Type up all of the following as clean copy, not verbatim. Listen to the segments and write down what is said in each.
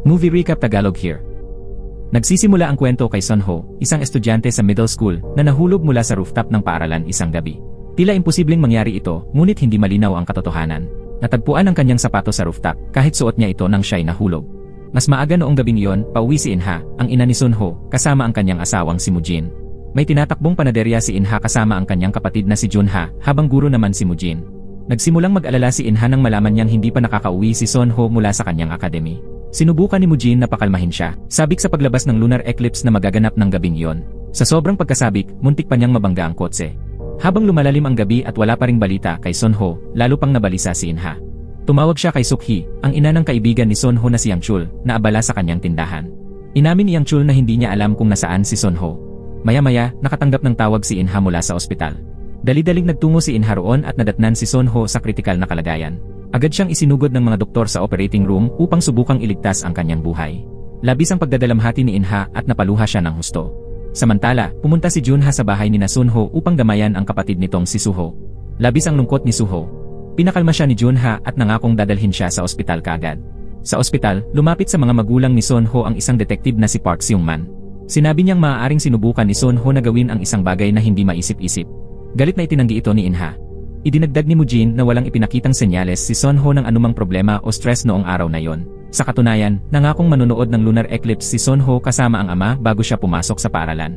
Movie Recap Tagalog here. Nagsisimula ang kwento kay Sunho, isang estudyante sa middle school na nahulog mula sa rooftop ng paaralan isang gabi. Tila imposibleng mangyari ito, ngunit hindi malinaw ang katotohanan. Natagpuan ang kanyang sapatos sa rooftop kahit suot niya ito nang siya'y nahulog. Mas maaga noong gabing iyon, pauwi si Inha, ang ina ni Sunho, kasama ang kanyang asawang si Mujin. May tinatakbong panaderya si Inha kasama ang kanyang kapatid na si Junha, habang guro naman si Mujin. Nagsimulang mag-alala si Inha nang malaman niyang hindi pa nakakauwi si Sunho mula sa kanyang academy. Sinubukan ni Mujin na pakalmahin siya, sabik sa paglabas ng lunar eclipse na magaganap ng gabing iyon. Sa sobrang pagkasabik, muntik pa niyang mabangga ang kotse. Habang lumalalim ang gabi at wala pa ring balita kay Sunho, lalo pang nabalisa si Inha. Tumawag siya kay Sukhi, ang ina ng kaibigan ni Sunho na si Yang Chul, na abala sa kanyang tindahan. Inamin ni Yang Chul na hindi niya alam kung nasaan si Sunho. Maya-maya, nakatanggap ng tawag si Inha mula sa ospital. Dali-daling nagtungo si Inha roon at nadatnan si Sunho sa kritikal na kalagayan. Agad siyang isinugod ng mga doktor sa operating room upang subukang iligtas ang kanyang buhay. Labis ang pagdadalamhati ni Inha at napaluha siya ng husto. Samantala, pumunta si Junha sa bahay ni Sunho upang damayan ang kapatid nitong si Suho. Labis ang lungkot ni Suho. Pinakalma siya ni Junha at nangakong dadalhin siya sa ospital kaagad. Sa ospital, lumapit sa mga magulang ni Sunho ang isang detektive na si Park Seung-man. Sinabi niyang maaaring sinubukan ni Sunho na gawin ang isang bagay na hindi maisip-isip. Galit na itinanggi ito ni Inha. Idinagdag ni Mujin na walang ipinakitang senyales si Sunho ng anumang problema o stress noong araw na yon. Sa katunayan, nangakong manonood ng lunar eclipse si Sunho kasama ang ama bago siya pumasok sa paaralan.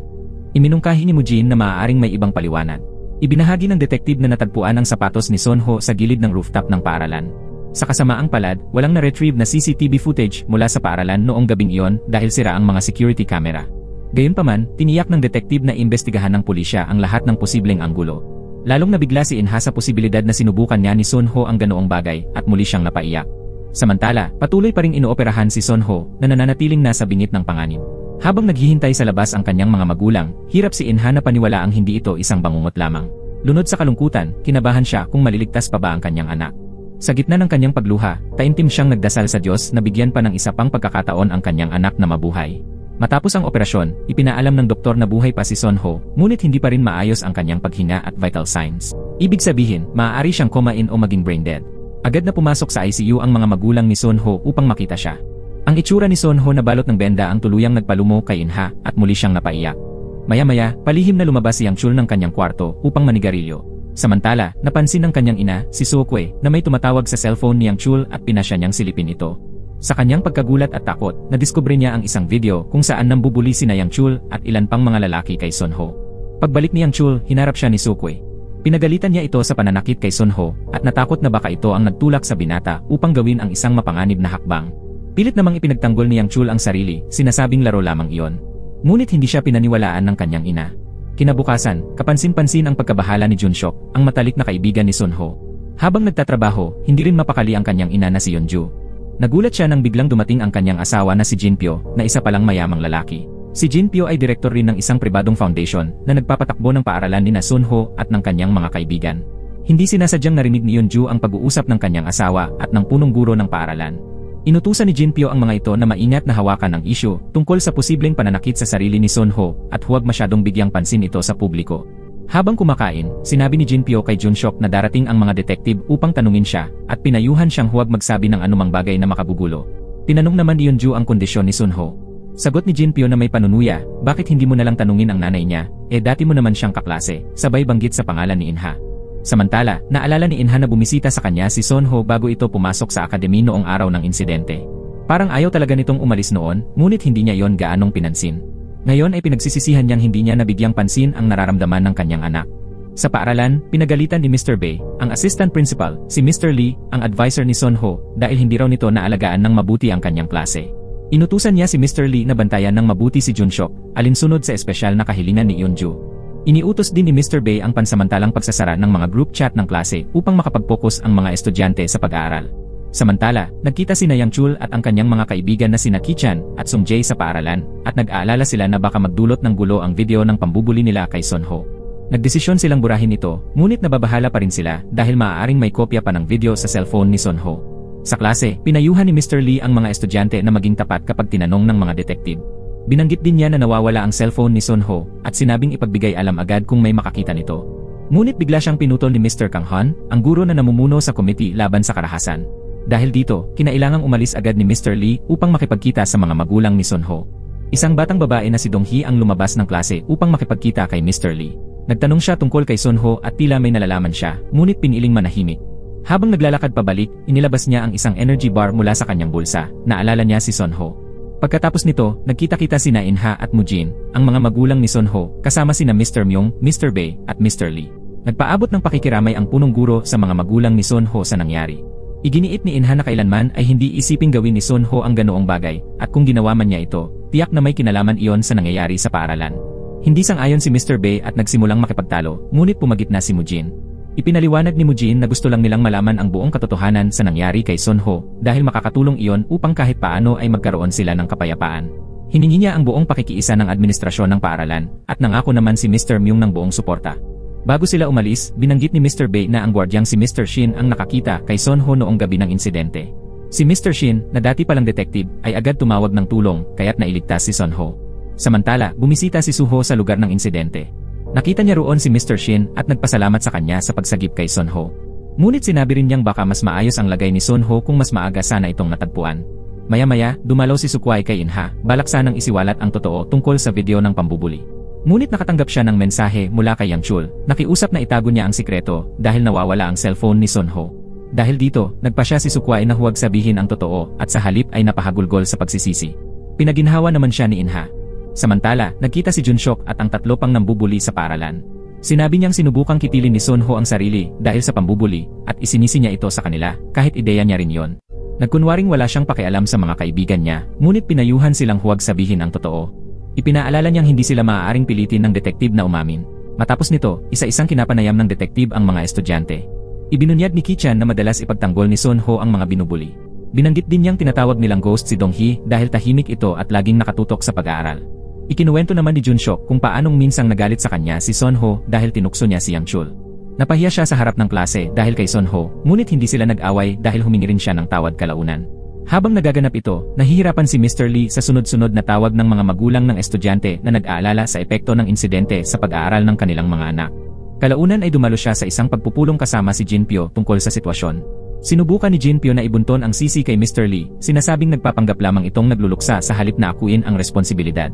Iminungkahi ni Mujin na maaaring may ibang paliwanag. Ibinahagi ng detektive na natagpuan ang sapatos ni Sunho sa gilid ng rooftop ng paaralan. Sa kasamaang palad, walang na-retrieve na CCTV footage mula sa paaralan noong gabing iyon dahil sira ang mga security camera. Gayunpaman, tiniyak ng detektive na imbestigahan ng pulisya ang lahat ng posibleng anggulo. Lalong nabigla si Inha sa posibilidad na sinubukan niya ni Sunho ang ganoong bagay at muli siyang napaiyak. Samantala, patuloy pa ring inooperahan si Sunho na nananatiling nasa bingit ng panganib. Habang naghihintay sa labas ang kanyang mga magulang, hirap si Inha na paniwalaang hindi ito isang bangungot lamang. Lunod sa kalungkutan, kinabahan siya kung maliligtas pa ba ang kanyang anak. Sa gitna ng kanyang pagluha, taimtim siyang nagdasal sa Diyos na bigyan pa ng isa pang pagkakataon ang kanyang anak na mabuhay. Matapos ang operasyon, ipinaalam ng doktor na buhay pa si Sunho, ngunit hindi pa rin maayos ang kanyang paghinga at vital signs. Ibig sabihin, maaari siyang coma-in o maging brain dead. Agad na pumasok sa ICU ang mga magulang ni Sunho upang makita siya. Ang itsura ni Sunho na balot ng benda ang tuluyang nagpalumo kay Inha at muli siyang napaiyak. Maya-maya, palihim na lumabas si Yang Chul ng kanyang kwarto upang manigarilyo. Samantala, napansin ng kanyang ina, si Sukwe, na may tumatawag sa cellphone ni Yang Chul at pinasya niyang silipin ito. Sa kanyang pagkagulat at takot, nadiskubre niya ang isang video kung saan nambubuli sina Yang Chul at ilan pang mga lalaki kay Sunho. Pagbalik ni Yang Chul, hinarap siya ni Sukwe. Pinagalitan niya ito sa pananakit kay Sunho at natakot na baka ito ang nagtulak sa binata upang gawin ang isang mapanganib na hakbang. Pilit namang ipinagtanggol ni Yang Chul ang sarili, sinasabing laro lamang iyon. Ngunit hindi siya pinaniwalaan ng kanyang ina. Kinabukasan, kapansin-pansin ang pagkabahala ni Junshok, ang matalik na kaibigan ni Sunho. Habang nagtatrabaho, hindi rin mapakali ang kanyang ina na si Yeonju. Nagulat siya nang biglang dumating ang kanyang asawa na si Jinpyo, na isa palang mayamang lalaki. Si Jinpyo ay direktor rin ng isang pribadong foundation na nagpapatakbo ng paaralan ni Sunho at ng kanyang mga kaibigan. Hindi sinasadyang narinig ni Yeonju ang pag-uusap ng kanyang asawa at ng punong guro ng paaralan. Inutusan ni Jinpyo ang mga ito na maingat na hawakan ang isyu tungkol sa posibleng pananakit sa sarili ni Sunho at huwag masyadong bigyang pansin ito sa publiko. Habang kumakain, sinabi ni Jinpyo kay Junshok na darating ang mga detektive upang tanungin siya at pinayuhan siyang huwag magsabi ng anumang bagay na makabugulo. Tinanong naman ni Yeonju ang kondisyon ni Sunho. Sagot ni Jinpyo na may panunuya, bakit hindi mo nalang tanungin ang nanay niya, dati mo naman siyang kaklase, sabay banggit sa pangalan ni Inha. Samantala, naalala ni Inha na bumisita sa kanya si Sunho bago ito pumasok sa akademi noong araw ng insidente. Parang ayaw talaga nitong umalis noon, ngunit hindi niya yon gaanong pinansin. Ngayon ay pinagsisisihan niyang hindi niya nabigyang pansin ang nararamdaman ng kanyang anak. Sa paaralan, pinagalitan ni Mr. Bae, ang assistant principal, si Mr. Lee, ang advisor ni Sunho, dahil hindi raw nito naalagaan ng mabuti ang kanyang klase. Inutusan niya si Mr. Lee na bantayan ng mabuti si Junshok, alinsunod sa espesyal na kahilingan ni Yeonju. Iniutos din ni Mr. Bae ang pansamantalang pagsasara ng mga group chat ng klase upang makapag-focus ang mga estudyante sa pag-aaral. Samantala, nagkita sina Yang Chul at ang kanyang mga kaibigan na sina Ki-chan at Sung Jae sa paaralan at nag-aalala sila na baka magdulot ng gulo ang video ng pambubuli nila kay Sunho. Nagdesisyon silang burahin ito, ngunit nababahala pa rin sila dahil maaaring may kopya pa ng video sa cellphone ni Sunho. Sa klase, pinayuhan ni Mr. Lee ang mga estudyante na maging tapat kapag tinanong ng mga detective. Binanggit din niya na nawawala ang cellphone ni Sunho at sinabing ipagbigay alam agad kung may makakita nito. Ngunit bigla siyang pinutol ni Mr. Kang Han, ang guro na namumuno sa komite laban sa karahasan. Dahil dito, kinailangang umalis agad ni Mr. Lee upang makipagkita sa mga magulang ni Sunho. Isang batang babae na si Donghee ang lumabas ng klase upang makipagkita kay Mr. Lee. Nagtanong siya tungkol kay Sunho at tila may nalalaman siya, ngunit piniling manahimik. Habang naglalakad pabalik, inilabas niya ang isang energy bar mula sa kanyang bulsa. Naalala niya si Sunho. Pagkatapos nito, nagkita-kita sina Inha at Mujin, ang mga magulang ni Sunho, kasama sina Mr. Myung, Mr. Bae, at Mr. Lee. Nagpaabot ng pakikiramay ang punong guro sa mga magulang ni Sunho sa nangyari. Iginiit ni Inha na kailanman ay hindi isiping gawin ni Sunho ang ganoong bagay, at kung ginawa man niya ito, tiyak na may kinalaman iyon sa nangyayari sa paaralan. Hindi sang-ayon si Mr. Bae at nagsimulang makipagtalo, ngunit pumagitna si Mujin. Ipinaliwanag ni Mujin na gusto lang nilang malaman ang buong katotohanan sa nangyari kay Sunho dahil makakatulong iyon upang kahit paano ay magkaroon sila ng kapayapaan. Hiningi niya ang buong pakikiisa ng administrasyon ng paaralan at nangako naman si Mr. Myung ng buong suporta. Bago sila umalis, binanggit ni Mr. Bae na ang gwardyang si Mr. Shin ang nakakita kay Sunho noong gabi ng insidente. Si Mr. Shin, na dati palang detective, ay agad tumawag ng tulong kaya't nailigtas si Sunho. Samantala, bumisita si Suho sa lugar ng insidente. Nakita niya roon si Mr. Shin at nagpasalamat sa kanya sa pagsagip kay Sunho. Ngunit sinabi rin niyang baka mas maayos ang lagay ni Sunho kung mas maaga sana itong natagpuan. Maya-maya, dumalaw si Sukway kay Inha, balak sanang isiwalat ang totoo tungkol sa video ng pambubuli. Ngunit nakatanggap siya ng mensahe mula kay Yang Chul, nakiusap na itago niya ang sikreto dahil nawawala ang cellphone ni Sunho. Dahil dito, nagpa siya si Sukway na huwag sabihin ang totoo at sa halip ay napahagulgol sa pagsisisi. Pinaginhawa naman siya ni Inha. Samantala, nagkita si Junshok at ang tatlo pang nambubuli sa paaralan. Sinabi niyang sinubukang kitilin ni Sunho ang sarili dahil sa pambubuli at isinisi niya ito sa kanila kahit ideya niya rin yon. Nagkunwaring wala siyang pakialam sa mga kaibigan niya, ngunit pinayuhan silang huwag sabihin ang totoo. Ipinaalala niyang hindi sila maaaring pilitin ng detektive na umamin. Matapos nito, isa-isang kinapanayam ng detektive ang mga estudyante. Ibinunyag ni Kichan na madalas ipagtanggol ni Sunho ang mga binubuli. Binanggit din niyang tinatawag nilang ghost si Donghee dahil tahimik ito at laging nakatutok sa pag-aaral. Ikinuwento naman ni Junshok kung paanong minsang nagalit sa kanya si Sunho dahil tinukso niya si Yang Chul. Napahiya siya sa harap ng klase dahil kay Sunho, ngunit hindi sila nag-away dahil humingi rin siya ng tawad kalaunan. Habang nagaganap ito, nahihirapan si Mr. Lee sa sunod-sunod na tawag ng mga magulang ng estudyante na nag-aalala sa epekto ng insidente sa pag-aaral ng kanilang mga anak. Kalaunan ay dumalo siya sa isang pagpupulong kasama si Jinpyo tungkol sa sitwasyon. Sinubukan ni Jinpyo na ibunton ang sisi kay Mr. Lee, sinasabing nagpapanggap lamang itong nagluluksa sa halip na akuin ang responsibilidad.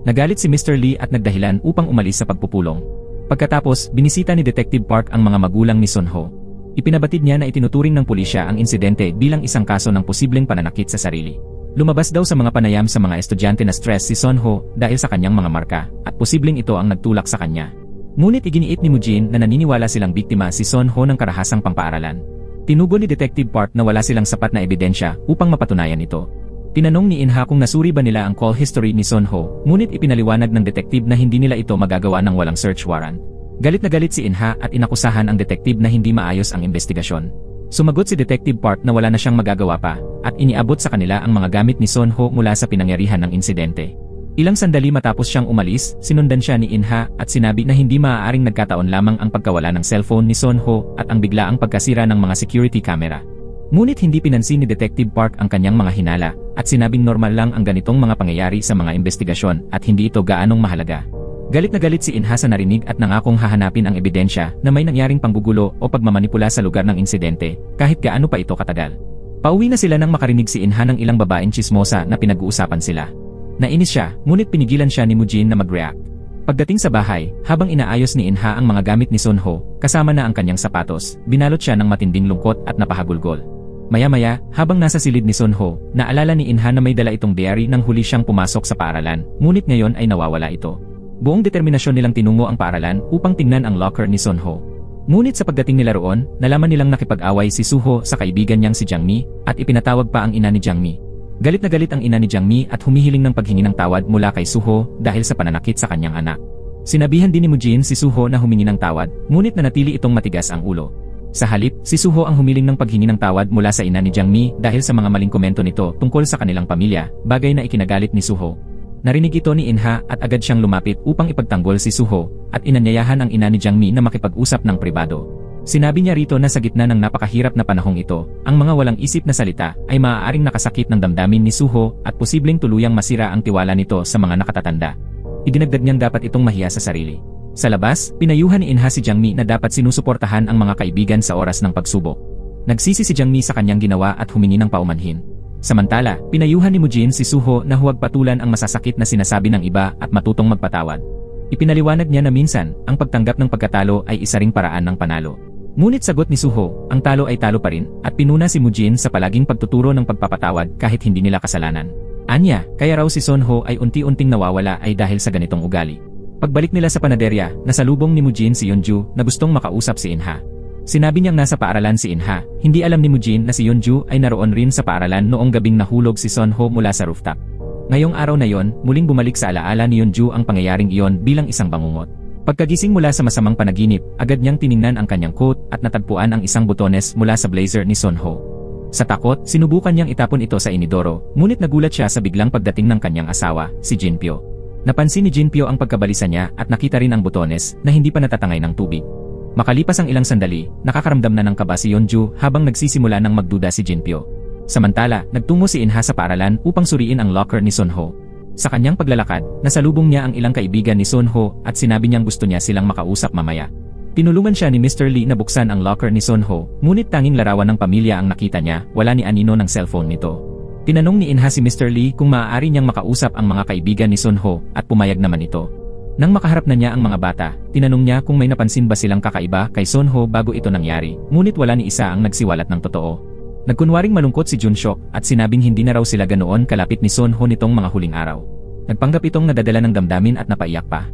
Nagalit si Mr. Lee at nagdahilan upang umalis sa pagpupulong. Pagkatapos, binisita ni Detective Park ang mga magulang ni Sunho. Ipinabatid niya na itinuturing ng pulisya ang insidente bilang isang kaso ng posibleng pananakit sa sarili. Lumabas daw sa mga panayam sa mga estudyante na stress si Sunho dahil sa kanyang mga marka at posibleng ito ang nagtulak sa kanya. Ngunit iginiit ni Mujin na naniniwala silang biktima si Sunho ng karahasang pampaaralan. Tinugon ni Detective Park na wala silang sapat na ebidensya upang mapatunayan ito. Tinanong ni Inha kung nasuri ba nila ang call history ni Sunho, ngunit ipinaliwanag ng detective na hindi nila ito magagawa ng walang search warrant. Galit na galit si Inha at inakusahan ang detective na hindi maayos ang investigasyon. Sumagot si Detective Park na wala na siyang magagawa pa, at iniabot sa kanila ang mga gamit ni Sunho mula sa pinangyarihan ng insidente. Ilang sandali matapos siyang umalis, sinundan siya ni Inha at sinabi na hindi maaaring nagkataon lamang ang pagkawala ng cellphone ni Sunho at ang biglaang pagkasira ng mga security camera. Ngunit hindi pinansin ni Detective Park ang kanyang mga hinala at sinabing normal lang ang ganitong mga pangyayari sa mga investigasyon at hindi ito gaanong mahalaga. Galit na galit si Inha sa narinig at nangakong hahanapin ang ebidensya na may nangyaring panggugulo o pagmamanipula sa lugar ng insidente kahit gaano pa ito katagal. Pauwi na sila nang makarinig si Inha ng ilang babaeng tsismosa na pinag-uusapan sila. Nainis siya, ngunit pinigilan siya ni Mujin na mag-react. Pagdating sa bahay, habang inaayos ni Inha ang mga gamit ni Sunho, kasama na ang kanyang sapatos, binalot siya ng matinding lungkot at napahagulgol. Maya-maya, habang nasa silid ni Sunho, naalala ni Inha na may dala itong diary nang huli siyang pumasok sa paaralan, ngunit ngayon ay nawawala ito. Buong determinasyon nilang tinungo ang paaralan upang tingnan ang locker ni Sunho. Ngunit sa pagdating nila roon, nalaman nilang nakipag-away si Suho sa kaibigan niyang si Jiang Mi at ipinatawag pa ang ina ni Jiang Mi. Galit na galit ang ina ni Jiang Mi at humihiling ng paghingi ng tawad mula kay Suho dahil sa pananakit sa kanyang anak. Sinabihan din ni Mujin si Suho na humingi ng tawad, ngunit nanatili itong matigas ang ulo. Sa halip, si Suho ang humiling ng paghingi ng tawad mula sa ina ni Jiang Mi dahil sa mga maling komento nito tungkol sa kanilang pamilya, bagay na ikinagalit ni Suho. Narinig ito ni Inha at agad siyang lumapit upang ipagtanggol si Suho at inanyayahan ang ina ni Jiang Mi na makipag-usap ng pribado. Sinabi niya rito na sa gitna ng napakahirap na panahong ito, ang mga walang isip na salita ay maaaring nakasakit ng damdamin ni Suho at posibleng tuluyang masira ang tiwala nito sa mga nakatatanda. Idinagdag niyang dapat itong mahiya sa sarili. Sa labas, pinayuhan ni Inha si Jiang Mi na dapat sinusuportahan ang mga kaibigan sa oras ng pagsubok. Nagsisi si Jiang Mi sa kanyang ginawa at humingi ng paumanhin. Samantala, pinayuhan ni Mujin si Suho na huwag patulan ang masasakit na sinasabi ng iba at matutong magpatawad. Ipinaliwanag niya na minsan, ang pagtanggap ng pagkatalo ay isa ring paraan ng panalo. Ngunit sagot ni Suho, ang talo ay talo pa rin, at pinuna si Mujin sa palaging pagtuturo ng pagpapatawad kahit hindi nila kasalanan. Anya, kaya raw si Sonho ay unti-unting nawawala ay dahil sa ganitong ugali. Pagbalik nila sa panaderya, nasalubong ni Mujin si Yeonju na gustong makausap si Inha. Sinabi niyang nasa paaralan si Inha, hindi alam ni Mujin na si Yeonju ay naroon rin sa paaralan noong gabing nahulog si Sonho mula sa rooftop. Ngayong araw na yon, muling bumalik sa alaala ni Yeonju ang pangyayaring iyon bilang isang bangungot. Pagkagising mula sa masamang panaginip, agad niyang tiningnan ang kanyang coat at natagpuan ang isang butones mula sa blazer ni Sonho. Sa takot, sinubukan niyang itapon ito sa inidoro, ngunit nagulat siya sa biglang pagdating ng kanyang asawa, si Jinpyo. Napansin ni Jinpyo ang pagkabalisa niya at nakita rin ang butones na hindi pa natatangay ng tubig. Makalipas ang ilang sandali, nakakaramdam na ng kaba si Yeonju habang nagsisimula ng magduda si Jinpyo. Samantala, nagtungo si Inha sa paaralan upang suriin ang locker ni Sonho. Sa kanyang paglalakad, nasalubong niya ang ilang kaibigan ni Sonho at sinabi niyang gusto niya silang makausap mamaya. Tinulungan siya ni Mr. Lee na buksan ang locker ni Sonho, ngunit tanging larawan ng pamilya ang nakita niya, wala ni anino ng cellphone nito. Tinanong ni Inha si Mr. Lee kung maaari niyang makausap ang mga kaibigan ni Sonho at pumayag naman ito. Nang makaharap na niya ang mga bata, tinanong niya kung may napansin ba silang kakaiba kay Sonho bago ito nangyari, ngunit wala ni isa ang nagsiwalat ng totoo. Nagkunwaring malungkot si Junshok at sinabing hindi na raw sila ganoon kalapit ni Sonho nitong mga huling araw. Nagpanggap itong nadadala ng damdamin at napaiyak pa.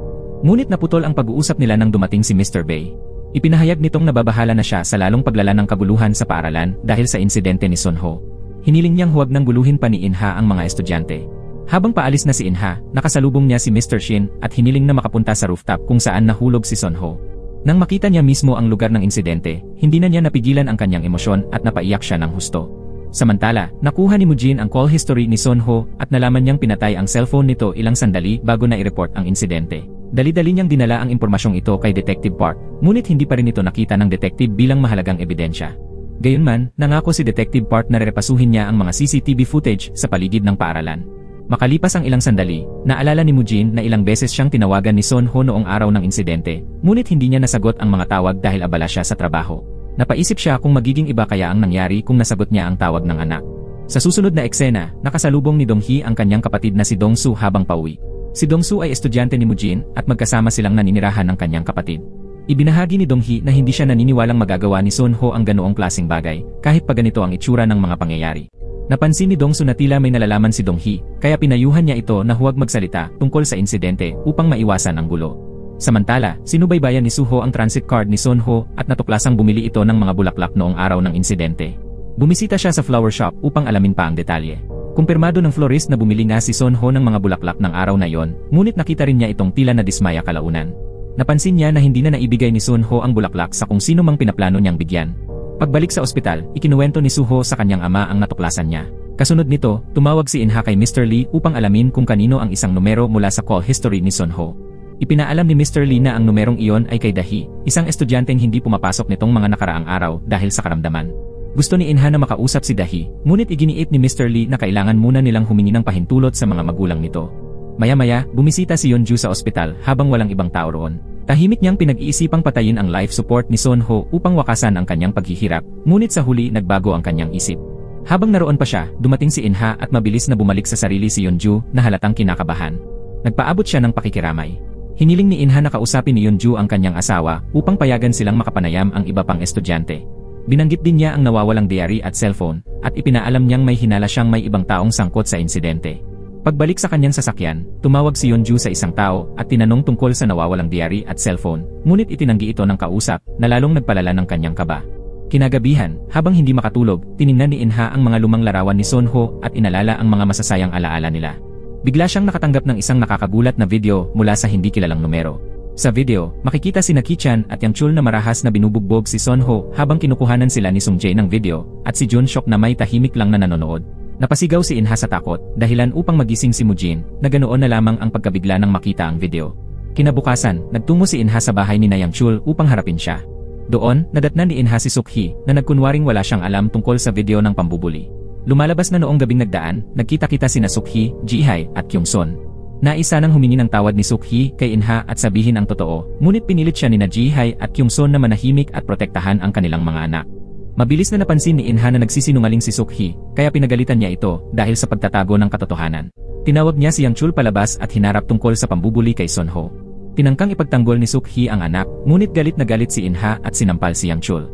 Ngunit naputol ang pag-uusap nila nang dumating si Mr. Bay. Ipinahayag nitong nababahala na siya sa lalong paglala ng kabuluhan sa paaralan dahil sa insidente ni Sonho. Hiniling niyang huwag nang guluhin pa ni Inha ang mga estudyante. Habang paalis na si Inha, nakasalubong niya si Mr. Shin at hiniling na makapunta sa rooftop kung saan nahulog si Sonho. Nang makita niya mismo ang lugar ng insidente, hindi na niya napigilan ang kanyang emosyon at napaiyak siya ng husto. Samantala, nakuha ni Mujin ang call history ni Sonho at nalaman niyang pinatay ang cellphone nito ilang sandali bago na i-report ang insidente. Dali-dali niyang dinala ang impormasyong ito kay Detective Park, ngunit hindi pa rin ito nakita ng detective bilang mahalagang ebidensya. Gayunman, nangako si Detective Park na rerepasuhin niya ang mga CCTV footage sa paligid ng paaralan. Makalipas ang ilang sandali, naalala ni Mujin na ilang beses siyang tinawagan ni Sonho noong araw ng insidente, ngunit hindi niya nasagot ang mga tawag dahil abala siya sa trabaho. Napaisip siya kung magiging iba kaya ang nangyari kung nasagot niya ang tawag ng anak. Sa susunod na eksena, nakasalubong ni Donghee ang kanyang kapatid na si Dongsu habang pauwi. Si Dongsu ay estudyante ni Mujin at magkasama silang naninirahan ng kanyang kapatid. Ibinahagi ni Donghee na hindi siya naniniwalang magagawa ni Sonho ang ganoong klaseng bagay, kahit pa ganito ang itsura ng mga pangyayari. Napansin ni Dongsu na tila may nalalaman si Donghee, kaya pinayuhan niya ito na huwag magsalita tungkol sa insidente upang maiwasan ang gulo. Samantala, sinubaybayan ni Suho ang transit card ni Sonho at natuklasang bumili ito ng mga bulaklak noong araw ng insidente. Bumisita siya sa flower shop upang alamin pa ang detalye. Kumpirmado ng florist na bumili nga si Sonho ng mga bulaklak ng araw na yon, ngunit nakita rin niya itong tila na dismaya kalaunan. Napansin niya na hindi na naibigay ni Sonho ang bulaklak sa kung sino mang pinaplano niyang bigyan. Pagbalik sa ospital, ikinuwento ni Suho sa kanyang ama ang natuklasan niya. Kasunod nito, tumawag si Inha kay Mr. Lee upang alamin kung kanino ang isang numero mula sa call history ni Sonho. Ipinaalam ni Mr. Lee na ang numerong iyon ay kay Dahi, isang estudyanteng hindi pumapasok nitong mga nakaraang araw dahil sa karamdaman. Gusto ni Inha na makausap si Dahi, ngunit iginiit ni Mr. Lee na kailangan muna nilang humingi ng pahintulot sa mga magulang nito. Maya-maya, bumisita si Yeonju sa ospital habang walang ibang tao roon. Tahimik niyang pinag-iisipang patayin ang life support ni Sonho upang wakasan ang kanyang paghihirap, ngunit sa huli nagbago ang kanyang isip. Habang naroon pa siya, dumating si Inha at mabilis na bumalik sa sarili si Yeonju na halatang kinakabahan. Nagpaabot siya ng pakikiramay. Hiniling ni Inha na kausapin ni Yeonju ang kanyang asawa upang payagan silang makapanayam ang iba pang estudyante. Binanggit din niya ang nawawalang diary at cellphone, at ipinaalam niyang may hinala siyang may ibang taong sangkot sa insidente. Pagbalik sa kanyang sasakyan, tumawag si Yeonju sa isang tao at tinanong tungkol sa nawawalang diary at cellphone, ngunit itinanggi ito ng kausap na lalong nagpalala ng kanyang kaba. Kinagabihan, habang hindi makatulog, tiningnan ni Inha ang mga lumang larawan ni Sonho at inalala ang mga masasayang alaala nila. Bigla siyang nakatanggap ng isang nakakagulat na video mula sa hindi kilalang numero. Sa video, makikita si Ki-chan at Yang Chul na marahas na binubugbog si Sonho habang kinukuhanan sila ni Sung-jae ng video, at si Junshok na may tahimik lang na nanonood. Napasigaw si Inha sa takot, dahilan upang magising si Mujin, na ganoon na lamang ang pagkabigla nang makita ang video. Kinabukasan, nagtungo si Inha sa bahay ni Yang Chul upang harapin siya. Doon, nadatnan ni Inha si Suk-hee na nagkunwaring wala siyang alam tungkol sa video ng pambubuli. Lumalabas na noong gabing nagdaan, nagkita-kita sina Suk-hee, Ji-hae at Kyung-son. Naisa nang humingi ng tawad ni Suk-hee kay Inha at sabihin ang totoo, ngunit pinilit siya nina Ji-hae at Kyung-son na manahimik at protektahan ang kanilang mga anak. Mabilis na napansin ni Inha na nagsisinungaling si Suk-hee, kaya pinagalitan niya ito dahil sa pagtatago ng katotohanan. Tinawag niya si Yang Chul palabas at hinarap tungkol sa pambubuli kay Sunho. Tinangkang ipagtanggol ni Suk-hee ang anak, ngunit galit na galit si Inha at sinampal si Yang Chul.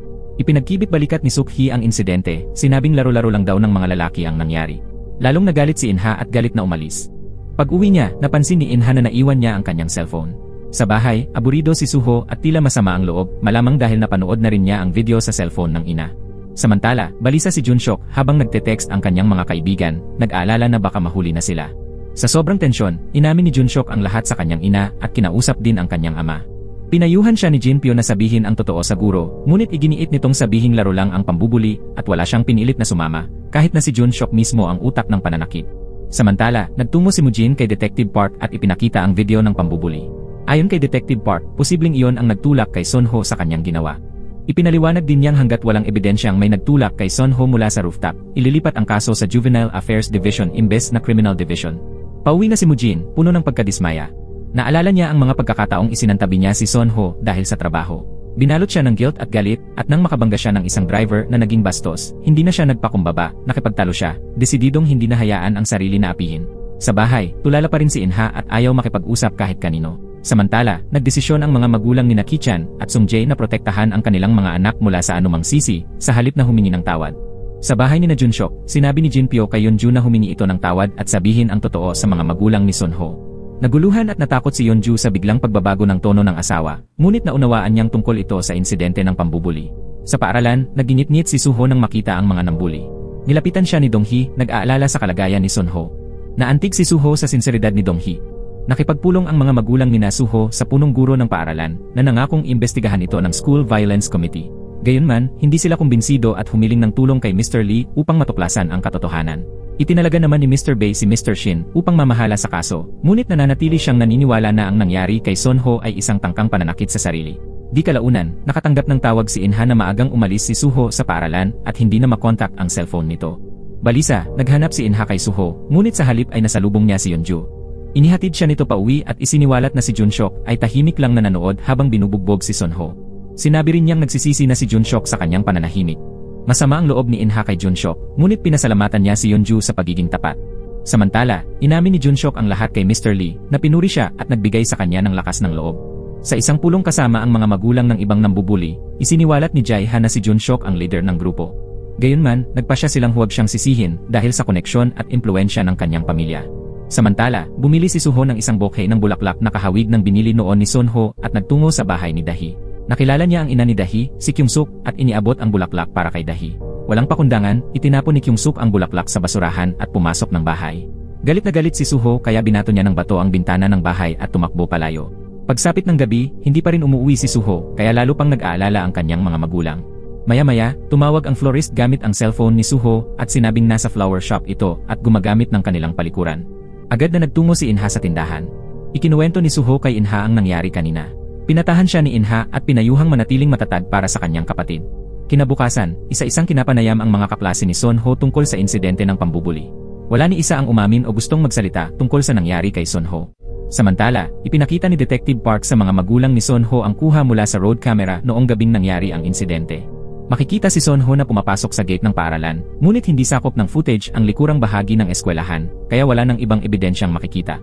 Ipinagkibit balikat ni Suk-hee ang insidente, sinabing laro-laro lang daw ng mga lalaki ang nangyari. Lalong nagalit si Inha at galit na umalis. Pag-uwi niya, napansin ni Inha na naiwan niya ang kanyang cellphone. Sa bahay, aburido si Suho at tila masama ang loob, malamang dahil napanood na rin niya ang video sa cellphone ng ina. Samantala, balisa si Junshok habang nagte-text ang kanyang mga kaibigan, nag-aalala na baka mahuli na sila. Sa sobrang tensyon, inamin ni Junshok ang lahat sa kanyang ina at kinausap din ang kanyang ama. Pinayuhan siya ni Jinpyo na sabihin ang totoo sa guro, ngunit iginiit nitong sabihing laro lang ang pambubuli at wala siyang pinilit na sumama, kahit na si Junshok mismo ang utak ng pananakit. Samantala, nagtungo si Mujin kay Detective Park at ipinakita ang video ng pambubuli. Ayon kay Detective Park, posibleng iyon ang nagtulak kay Sunho sa kanyang ginawa. Ipinaliwanag din niyang hanggat walang ebidensyang may nagtulak kay Sunho mula sa rooftop, ililipat ang kaso sa Juvenile Affairs Division imbes na Criminal Division. Pauwi na si Mujin, puno ng pagkadismaya. Naalala niya ang mga pagkakataong isinantabi niya si Sunho dahil sa trabaho. Binalot siya ng guilt at galit, at nang makabangga siya ng isang driver na naging bastos, hindi na siya nagpakumbaba, nakipagtalo siya, desididong hindi na hayaan ang sarili na apihin. Sa bahay, tulala pa rin si Inha at ayaw makipag-usap kahit kanino. Samantala, nagdesisyon ang mga magulang ni Ki-chan at Sung-jae na protektahan ang kanilang mga anak mula sa anumang sisi, sa halip na humingi ng tawad. Sa bahay ni Junshok, sinabi ni Jinpyo kay Yeonju na humingi ito ng tawad at sabihin ang totoo sa mga magulang ni Sunho. Naguluhan at natakot si Yeonju sa biglang pagbabago ng tono ng asawa, ngunit naunawaan niyang tungkol ito sa insidente ng pambubuli. Sa paaralan, naginit-ngit si Suho nang makita ang mga nambuli. Nilapitan siya ni Dong-hee, nag-aalala sa kalagayan ni Sunho. Naantig si Suho sa sinseridad ni Dong-hee. Nakipagpulong ang mga magulang ni Suho sa punong guro ng paaralan na nangakong imbestigahan ito ng School Violence Committee. Gayunman, hindi sila kumbinsido at humiling ng tulong kay Mr. Lee upang matuklasan ang katotohanan. Itinalaga naman ni Mr. Bae si Mr. Shin upang mamahala sa kaso, ngunit nananatili siyang naniniwala na ang nangyari kay Sunho ay isang tangkang pananakit sa sarili. Di kalaunan, nakatanggap ng tawag si Inha na maagang umalis si Suho sa paaralan at hindi na makontak ang cellphone nito. Balisa, naghanap si Inha kay Suho, ngunit sa halip ay nasalubong niya si Yeonju. Inihatid siya nito pauwi at isiniwalat na si Junshok ay tahimik lang na nanood habang binubugbog si Sunho. Sinabi rin niyang nagsisisi na si Junshok sa kanyang pananahimik. Masama ang loob ni Inha kay Junshok, ngunit pinasalamatan niya si Yeonju sa pagiging tapat. Samantala, inamin ni Junshok ang lahat kay Mr. Lee na pinuri siya at nagbigay sa kanya ng lakas ng loob. Sa isang pulong kasama ang mga magulang ng ibang nambubuli, isiniwalat ni Jae-ha na si Junshok ang leader ng grupo. Gayunman, nagpasya silang huwag siyang sisihin dahil sa koneksyon at impluensya ng kanyang pamilya. Samantala, bumili si Suho ng isang bouquet ng bulaklak na kahawig ng binili noon ni Sunho at nagtungo sa bahay ni Dahi. Nakilala niya ang ina ni Dahi, si Kyung-suk, at iniabot ang bulaklak para kay Dahi. Walang pakundangan, itinapon ni Kyung-suk ang bulaklak sa basurahan at pumasok ng bahay. Galit na galit si Suho kaya binato niya ng bato ang bintana ng bahay at tumakbo palayo. Pagsapit ng gabi, hindi pa rin umuwi si Suho kaya lalo pang nag-aalala ang kanyang mga magulang. Maya-maya, tumawag ang florist gamit ang cellphone ni Suho at sinabing nasa flower shop ito at gumagamit ng kanilang palikuran. Agad na nagtungo si Inha sa tindahan. Ikinuwento ni Suho kay Inha ang nangyari kanina. Pinatahan siya ni Inha at pinayuhang manatiling matatag para sa kanyang kapatid. Kinabukasan, isa-isang kinapanayam ang mga kaklase ni Sunho tungkol sa insidente ng pambubuli. Wala ni isa ang umamin o gustong magsalita tungkol sa nangyari kay Sunho. Samantala, ipinakita ni Detective Park sa mga magulang ni Sunho ang kuha mula sa road camera noong gabing nangyari ang insidente. Makikita si Sunho na pumapasok sa gate ng paaralan, ngunit hindi sakop ng footage ang likurang bahagi ng eskwelahan, kaya wala nang ibang ebidensyang makikita.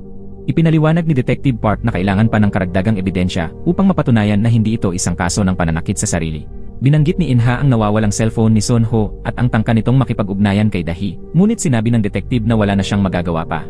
Ipinaliwanag ni Detective Park na kailangan pa ng karagdagang ebidensya upang mapatunayan na hindi ito isang kaso ng pananakit sa sarili. Binanggit ni Inha ang nawawalang cellphone ni Sunho at ang tangka nitong makipag-ugnayan kay Dahi, ngunit sinabi ng detective na wala na siyang magagawa pa.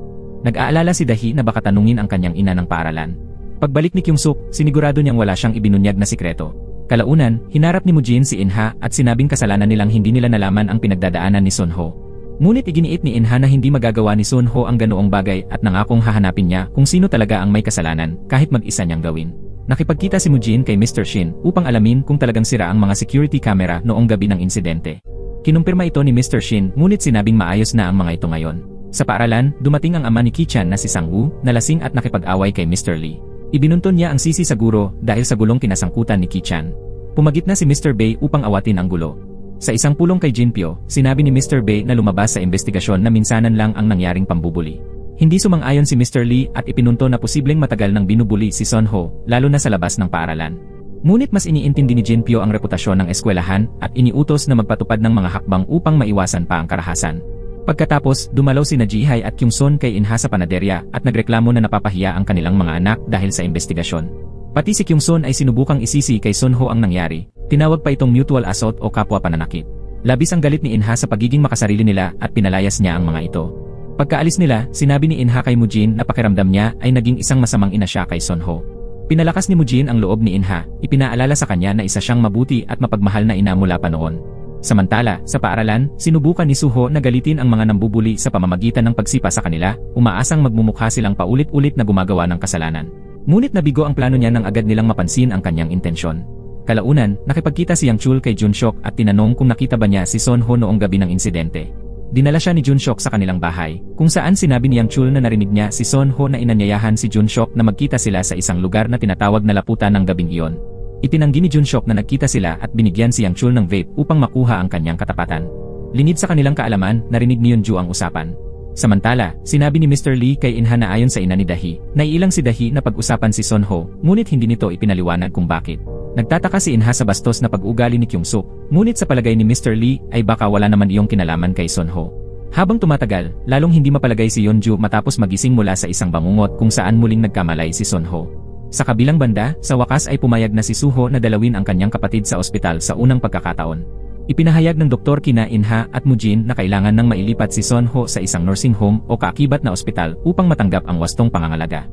Nag-aalala si Dahi na baka tanungin ang kanyang ina ng paaralan. Pagbalik ni Kyung-suk, sinigurado niyang wala siyang ibinunyag na sikreto. Kalaunan, hinarap ni Mujin si Inha at sinabing kasalanan nilang hindi nila nalaman ang pinagdadaanan ni Sunho. Ngunit iginiit ni Inha na hindi magagawa ni Sunho ang ganoong bagay at nangakong hahanapin niya kung sino talaga ang may kasalanan kahit mag-isa niyang gawin. Nakipagkita si Mujin kay Mr. Shin upang alamin kung talagang sira ang mga security camera noong gabi ng insidente. Kinumpirma ito ni Mr. Shin ngunit sinabing maayos na ang mga ito ngayon. Sa paaralan, dumating ang ama ni Ki-chan na si Sang-woo, na lasing at nakipag-away kay Mr. Lee. Ibinunton niya ang sisi sa guro dahil sa gulong kinasangkutan ni Ki-chan. Pumagit na si Mr. Bae upang awatin ang gulo. Sa isang pulong kay Jinpyo, sinabi ni Mr. Bae na lumabas sa investigasyon na minsanan lang ang nangyaring pambubuli. Hindi sumang-ayon si Mr. Lee at ipinunto na posibleng matagal nang binubuli si Sunho, lalo na sa labas ng paaralan. Ngunit mas iniintindi ni Jinpyo ang reputasyon ng eskwelahan at iniutos na magpatupad ng mga hakbang upang maiwasan pa ang karahasan. Pagkatapos, dumalaw sina Jihae at Kyungson kay Inha sa panaderya at nagreklamo na napapahiya ang kanilang mga anak dahil sa investigasyon. Pati si Kyungson ay sinubukang isisi kay Sunho ang nangyari. Tinawag pa itong mutual assault o kapwa pananakit. Labis ang galit ni Inha sa pagiging makasarili nila at pinalayas niya ang mga ito. Pagkaalis nila, sinabi ni Inha kay Mujin na pakiramdam niya ay naging isang masamang ina siya kay Sunho. Pinalakas ni Mujin ang loob ni Inha, ipinaalala sa kanya na isa siyang mabuti at mapagmahal na ina mula pa noon. Samantala, sa paaralan, sinubukan ni Suho na galitin ang mga nambubuli sa pamamagitan ng pagsipa sa kanila, umaasang magmumukha silang paulit-ulit na gumagawa ng kasalanan. Ngunit nabigo ang plano niya nang agad nilang mapansin ang kanyang intensyon. Kalaunan, nakipagkita si Yang Chul kay Junshok at tinanong kung nakita ba niya si Sunho noong gabi ng insidente. Dinala siya ni Junshok sa kanilang bahay, kung saan sinabi ni Yang Chul na narinig niya si Sunho na inanyayahan si Junshok na magkita sila sa isang lugar na tinatawag na laputan ng gabing iyon. Itinanggi ni Junshok na nagkita sila at binigyan si Yang Chul ng vape upang makuha ang kanyang katapatan. Linid sa kanilang kaalaman, narinig ni Yeonju ang usapan. Samantala, sinabi ni Mr. Lee kay Inha na ayon sa ina ni Dahi, naiilang si Dahi na pag-usapan si Sunho, ngunit hindi nito ipinaliwanag kung bakit. Nagtataka si Inha sa bastos na pag-ugali ni Kyungsuk, ngunit sa palagay ni Mr. Lee ay baka wala naman iyong kinalaman kay Sunho. Habang tumatagal, lalong hindi mapalagay si Yeonju matapos magising mula sa isang bangungot kung saan muling nagkamalay si Sunho. Sa kabilang banda, sa wakas ay pumayag na si Suho na dalawin ang kanyang kapatid sa ospital sa unang pagkakataon. Ipinahayag ng doktor kina Inha at Mujin na kailangan nang mailipat si Sunho sa isang nursing home o kaakibat na ospital upang matanggap ang wastong pangangalaga.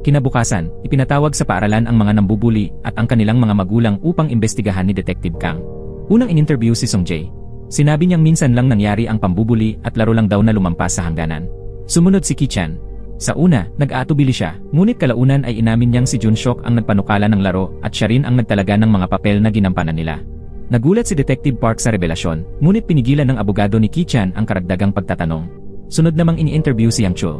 Kinabukasan, ipinatawag sa paaralan ang mga nambubuli at ang kanilang mga magulang upang imbestigahan ni Detective Kang. Unang in-interview si Song Jae. Sinabi niyang minsan lang nangyari ang pambubuli at laro lang daw na lumampas sa hangganan. Sumunod si Ki-chan. Sa una, nag-aatubili siya, ngunit kalaunan ay inamin niyang si Junshok ang nagpanukala ng laro at siya rin ang nagtalaga ng mga papel na ginampanan nila. Nagulat si Detective Park sa revelasyon, ngunit pinigilan ng abogado ni Ki-chan ang karagdagang pagtatanong. Sunod namang ini-interview si Yang Chul.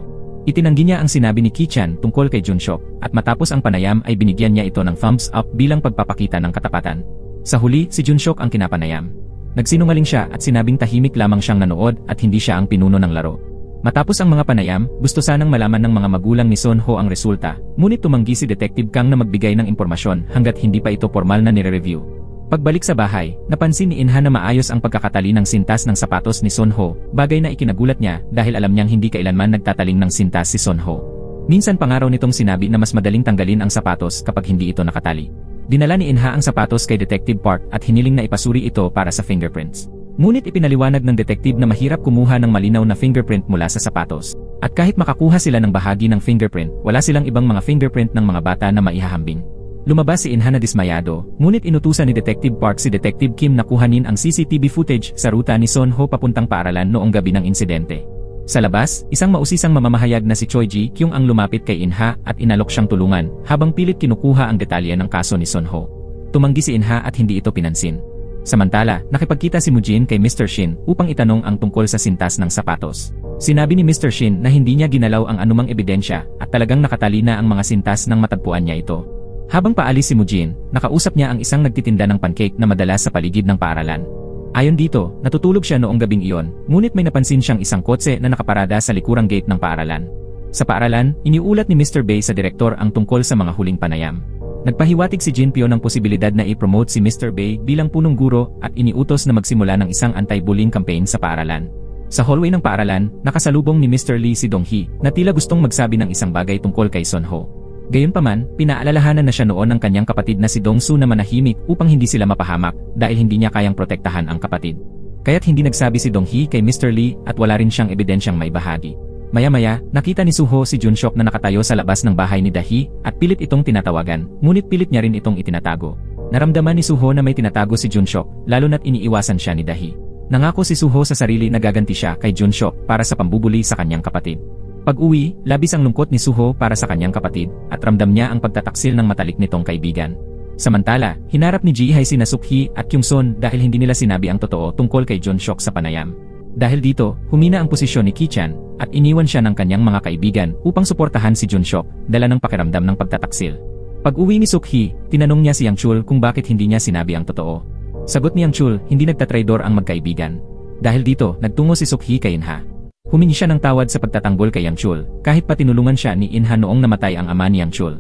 Itinanggi niya ang sinabi ni Ki-chan tungkol kay Junshok at matapos ang panayam ay binigyan niya ito ng thumbs up bilang pagpapakita ng katapatan. Sa huli, si Junshok ang kinapanayam. Nagsinungaling siya at sinabing tahimik lamang siyang nanood at hindi siya ang pinuno ng laro. Matapos ang mga panayam, gusto sanang malaman ng mga magulang ni Sunho ang resulta, ngunit tumanggi si Detective Kang na magbigay ng impormasyon hanggat hindi pa ito formal na nire-review. Pagbalik sa bahay, napansin ni Inha na maayos ang pagkakatali ng sintas ng sapatos ni Sunho, bagay na ikinagulat niya dahil alam niyang hindi kailanman nagtataling ng sintas si Sunho. Minsan pangaraw nitong sinabi na mas madaling tanggalin ang sapatos kapag hindi ito nakatali. Dinala ni Inha ang sapatos kay Detective Park at hiniling na ipasuri ito para sa fingerprints. Ngunit ipinaliwanag ng detective na mahirap kumuha ng malinaw na fingerprint mula sa sapatos. At kahit makakuha sila ng bahagi ng fingerprint, wala silang ibang mga fingerprint ng mga bata na maihahambing. Lumabas si Inha na dismayado, ngunit inutusan ni Detective Park si Detective Kim na kuhanin ang CCTV footage sa ruta ni Sunho papuntang paaralan noong gabi ng insidente. Sa labas, isang mausisang mamamahayag na si Choi Ji Kyung ang lumapit kay Inha at inalok siyang tulungan, habang pilit kinukuha ang detalye ng kaso ni Sunho. Tumanggi si Inha at hindi ito pinansin. Samantala, nakipagkita si Mujin kay Mr. Shin upang itanong ang tungkol sa sintas ng sapatos. Sinabi ni Mr. Shin na hindi niya ginalaw ang anumang ebidensya at talagang nakatali na ang mga sintas nang matagpuan niya ito. Habang paalis si Mujin, nakausap niya ang isang nagtitinda ng pancake na madalas sa paligid ng paaralan. Ayon dito, natutulog siya noong gabing iyon, ngunit may napansin siyang isang kotse na nakaparada sa likurang gate ng paaralan. Sa paaralan, iniulat ni Mr. Bay sa direktor ang tungkol sa mga huling panayam. Nagpahiwatig si Jinpyo ng posibilidad na i-promote si Mr. Bay bilang punong guro at iniutos na magsimula ng isang anti-bullying campaign sa paaralan. Sa hallway ng paaralan, nakasalubong ni Mr. Lee si Dong-hee na tila gustong magsabi ng isang bagay tungkol kay Sunho. Gayunpaman, pinaalalahanan na siya noon ng kanyang kapatid na si Dong-soo na manahimik upang hindi sila mapahamak dahil hindi niya kayang protektahan ang kapatid. Kaya't hindi nagsabi si Dong-hee kay Mr. Lee at wala rin siyang ebidensyang maibahagi. Maya-maya, nakita ni Suho si Junshok na nakatayo sa labas ng bahay ni Dahi at pilit itong tinatawagan, ngunit pilit niya rin itong itinatago. Naramdaman ni Suho na may tinatago si Junshok, lalo na't iniiwasan siya ni Dahi. Nangako si Suho sa sarili na gaganti siya kay Junshok para sa pambubuli sa kanyang kapatid. Pag-uwi, labis ang lungkot ni Suho para sa kanyang kapatid at ramdam niya ang pagtataksil ng matalik nitong kaibigan. Samantala, hinarap ni Jihae sina Suk-hee at Kyungson dahil hindi nila sinabi ang totoo tungkol kay Junshok sa panayam. Dahil dito, humina ang posisyon ni Ki-chan at iniwan siya ng kanyang mga kaibigan upang suportahan si Junshok, dala ng pakiramdam ng pagtataksil. Pag-uwi ni Suk-hee, tinanong niya si Yang Chul kung bakit hindi niya sinabi ang totoo. Sagot ni Yang Chul, hindi nagtatraidor ang magkaibigan. Dahil dito, nagtungo si Suk-hee kay Inha. Humingi siya ng tawad sa pagtatanggol kay Yang Chul, kahit pa tinulungan siya ni Inha noong namatay ang ama ni Yang Chul.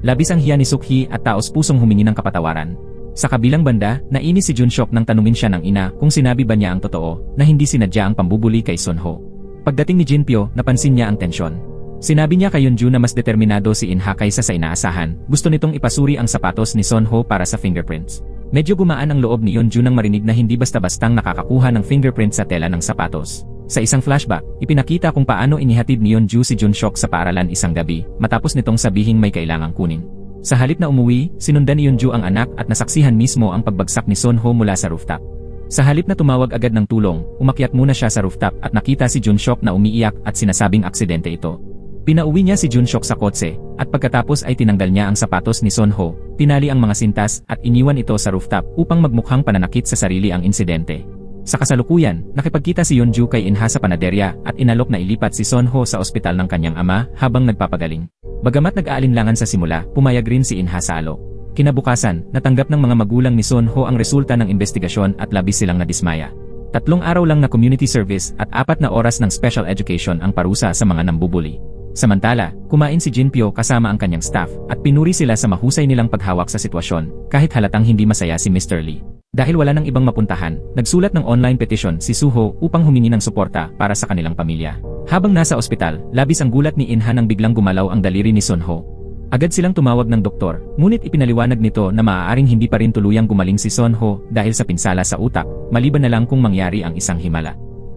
Labis ang hiya ni Suk-hee at taos-pusong humingi ng kapatawaran. Sa kabilang banda, nainis si Jun-shook nang tanungin siya ng ina kung sinabi ba niya ang totoo na hindi sinadya ang pambubuli kay Sunho. Pagdating ni Jinpyo, napansin niya ang tensyon. Sinabi niya kay Yeonju na mas determinado si In-ha kaysa sa inaasahan, gusto nitong ipasuri ang sapatos ni Sunho para sa fingerprints. Medyo gumaan ang loob ni Yeonju nang marinig na hindi basta-bastang nakakakuha ng fingerprint sa tela ng sapatos. Sa isang flashback, ipinakita kung paano inihatid ni Yeonju si Jun-shook sa paaralan isang gabi, matapos nitong sabihing may kailangang kunin. Sa halip na umuwi, sinundan ni Yeonju ang anak at nasaksihan mismo ang pagbagsak ni Sunho mula sa rooftop. Sa halip na tumawag agad ng tulong, umakyat muna siya sa rooftop at nakita si Jun-shook na umiiyak at sinasabing aksidente ito. Pinauwi niya si Jun-shook sa kotse, at pagkatapos ay tinanggal niya ang sapatos ni Sunho, tinali ang mga sintas at iniwan ito sa rooftop upang magmukhang pananakit sa sarili ang insidente. Sa kasalukuyan, nakipagkita si Yeonju kay In-ha sa panaderya at inalok na ilipat si Sunho sa ospital ng kanyang ama habang nagpapagaling. Bagamat nag-aalinlangan sa simula, pumayag rin si In-ha sa alok. Kinabukasan, natanggap ng mga magulang ni Sunho ang resulta ng investigasyon at labis silang nadismaya. 3 araw lang na community service at 4 na oras ng special education ang parusa sa mga nambubuli. Samantala, kumain si Jinpyo kasama ang kanyang staff at pinuri sila sa mahusay nilang paghawak sa sitwasyon, kahit halatang hindi masaya si Mr. Lee. Dahil wala nang ibang mapuntahan, nagsulat ng online petition si Suho upang humingi ng suporta para sa kanilang pamilya. Habang nasa ospital, labis ang gulat ni In-ha nang biglang gumalaw ang daliri ni Sunho. Agad silang tumawag ng doktor, ngunit ipinaliwanag nito na maaaring hindi pa rin tuluyang gumaling si Sunho dahil sa pinsala sa utak, maliban na lang kung mangyari ang isang himala.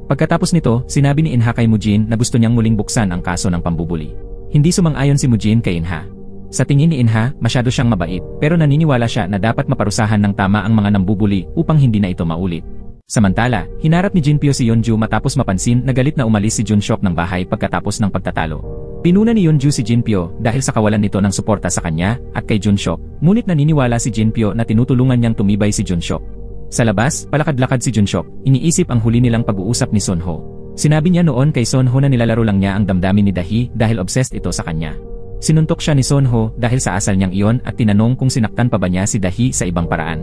Pagkatapos nito, sinabi ni In-ha kay Mujin na gusto niyang muling buksan ang kaso ng pambubuli. Hindi sumang-ayon si Mujin kay In-ha. Sa tingin ni In-ha, masyado siyang mabait, pero naniniwala siya na dapat maparusahan ng tama ang mga nambubuli upang hindi na ito maulit. Samantala, hinarap ni Jinpyo si Yeonju matapos mapansin na galit na umalis si Jun-shook ng bahay pagkatapos ng pagtatalo. Pinuna ni Yeonju si Jinpyo dahil sa kawalan nito ng suporta sa kanya at kay Jun-shook, ngunit naniniwala si Jinpyo na tinutulungan niyang tumibay si Jun-shook. Sa labas, palakad-lakad si Jun-shook, iniisip ang huli nilang pag-uusap ni Sunho. Sinabi niya noon kay Sunho na nilalaro lang niya ang damdamin ni Dahi dahil obsessed ito sa kanya. Sinuntok siya ni Sunho dahil sa asal niyang iyon at tinanong kung sinaktan pa ba niya si Dahi sa ibang paraan.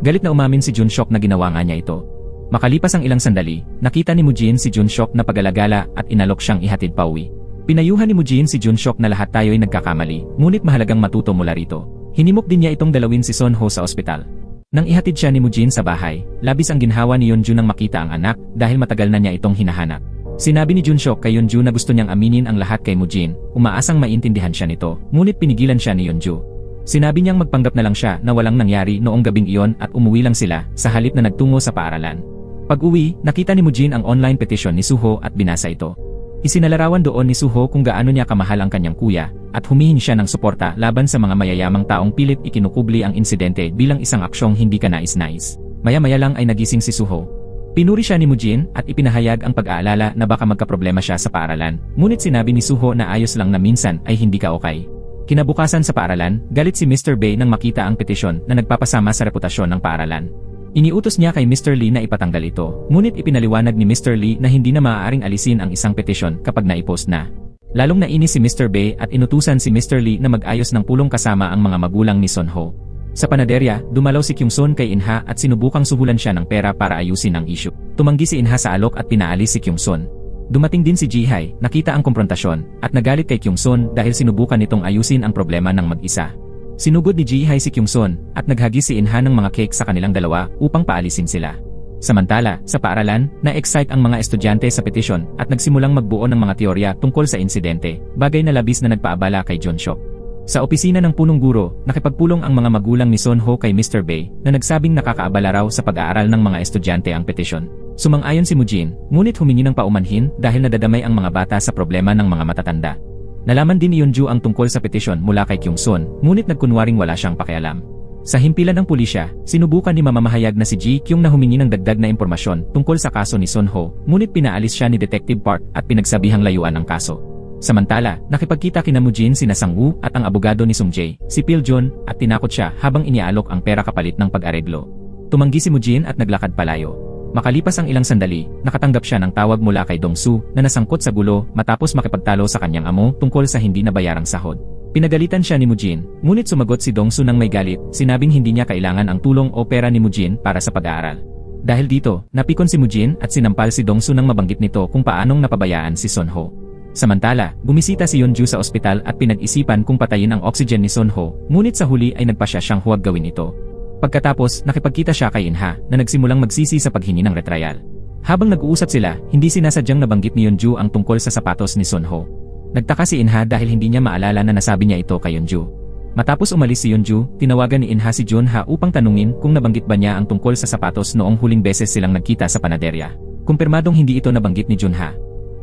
Galit na umamin si Jun-shook na ginawa nga niya ito. Makalipas ang ilang sandali, nakita ni Mujin si Jun-shook na pagalagala at inalok siyang ihatid pauwi. Pinayuhan ni Mujin si Jun-shook na lahat tayo'y nagkakamali, ngunit mahalagang matuto mula rito. Hinimok din niya itong dalawin si Sunho sa ospital. Nang ihatid siya ni Mujin sa bahay, labis ang ginhawa ni Yeonju nang makita ang anak dahil matagal na niya itong hinahanap. Sinabi ni Jun-shook kay Yeonju na gusto niyang aminin ang lahat kay Mujin, umaasang maintindihan siya nito, ngunit pinigilan siya ni Yeonju. Sinabi niyang magpanggap na lang siya na walang nangyari noong gabing iyon at umuwi lang sila sa halip na nagtungo sa paaralan. Pag-uwi, nakita ni Mujin ang online petition ni Suho at binasa ito. Isinalarawan doon ni Suho kung gaano niya kamahal ang kanyang kuya at humihingi siya ng suporta laban sa mga mayayamang taong pilit ikinukubli ang insidente bilang isang aksyong hindi kanais-nais. Maya-maya lang ay nagising si Suho. Pinuri siya ni Mujin at ipinahayag ang pag-aalala na baka magkaproblema siya sa paaralan, ngunit sinabi ni Suho na ayos lang na minsan ay hindi ka okay. Kinabukasan sa paaralan, galit si Mr. Bae nang makita ang petisyon na nagpapasama sa reputasyon ng paaralan. Iniutos niya kay Mr. Lee na ipatanggal ito, ngunit ipinaliwanag ni Mr. Lee na hindi na maaaring alisin ang isang petisyon kapag naipost na. Lalong nainis si Mr. Bae at inutusan si Mr. Lee na mag-ayos ng pulong kasama ang mga magulang ni Sunho. Sa panaderya, dumalaw si Kyung-sun kay In-ha at sinubukang suhulan siya ng pera para ayusin ang issue. Tumanggi si In-ha sa alok at pinaalis si Kyung-sun. Dumating din si Ji-hae, nakita ang komprontasyon, at nagalit kay Kyung-sun dahil sinubukan nitong ayusin ang problema ng mag-isa. Sinugod ni Ji-hae si Kyung-sun at naghagis si In-ha ng mga cake sa kanilang dalawa upang paalisin sila. Samantala, sa paaralan, na-excite ang mga estudyante sa petisyon at nagsimulang magbuo ng mga teorya tungkol sa insidente, bagay na labis na nagpaabala kay Jun-shook. Sa opisina ng punong guro, nakipagpulong ang mga magulang ni Sunho kay Mr. Bae na nagsabing nakakaabala raw sa pag-aaral ng mga estudyante ang petisyon. Sumang-ayon si Mujin, ngunit humingi ng paumanhin dahil nadadamay ang mga bata sa problema ng mga matatanda. Nalaman din ni Yeonju ang tungkol sa petisyon mula kay Kyung-sun, ngunit nagkunwaring wala siyang pakialam. Sa himpilan ng pulisya, sinubukan ni mamamahayag na si Ji Kyung na humingi ng dagdag na impormasyon tungkol sa kaso ni Sunho, ngunit pinaalis siya ni Detective Park at pinagsabihang layuan ang kaso. Samantala, nakipagkita kina Mujin sina Sang-woo at ang abogado ni Sung-jae, si Pil-jun, at tinakot siya habang iniaalok ang pera kapalit ng pag-areglo. Tumanggi si Mujin at naglakad palayo. Makalipas ang ilang sandali, nakatanggap siya ng tawag mula kay Dong-soo na nasangkot sa gulo matapos makipagtalo sa kanyang amo tungkol sa hindi nabayarang sahod. Pinagalitan siya ni Mujin, ngunit sumagot si Dong-soo nang may galit, sinabing hindi niya kailangan ang tulong o pera ni Mujin para sa pag-aaral. Dahil dito, napikon si Mujin at sinampal si Dong-soo nang mabanggit nito kung paanong napabayaan si Sunho. Samantala, bumisita si Yeonju sa ospital at pinag-isipan kung patayin ang oxygen ni Sunho, ngunit sa huli ay nagpasya siyang huwag gawin ito. Pagkatapos, nakipagkita siya kay Inha na nagsimulang magsisi sa paghingi ng retrial. Habang nag-uusap sila, hindi sinasadyang nabanggit ni Yeonju ang tungkol sa sapatos ni Sunho. Nagtaka si Inha dahil hindi niya maalala na nasabi niya ito kay Yeonju. Matapos umalis si Yeonju, tinawagan ni Inha si Junha upang tanungin kung nabanggit ba niya ang tungkol sa sapatos noong huling beses silang nagkita sa panaderya. Kumpirmadong hindi ito nabanggit ni Junha.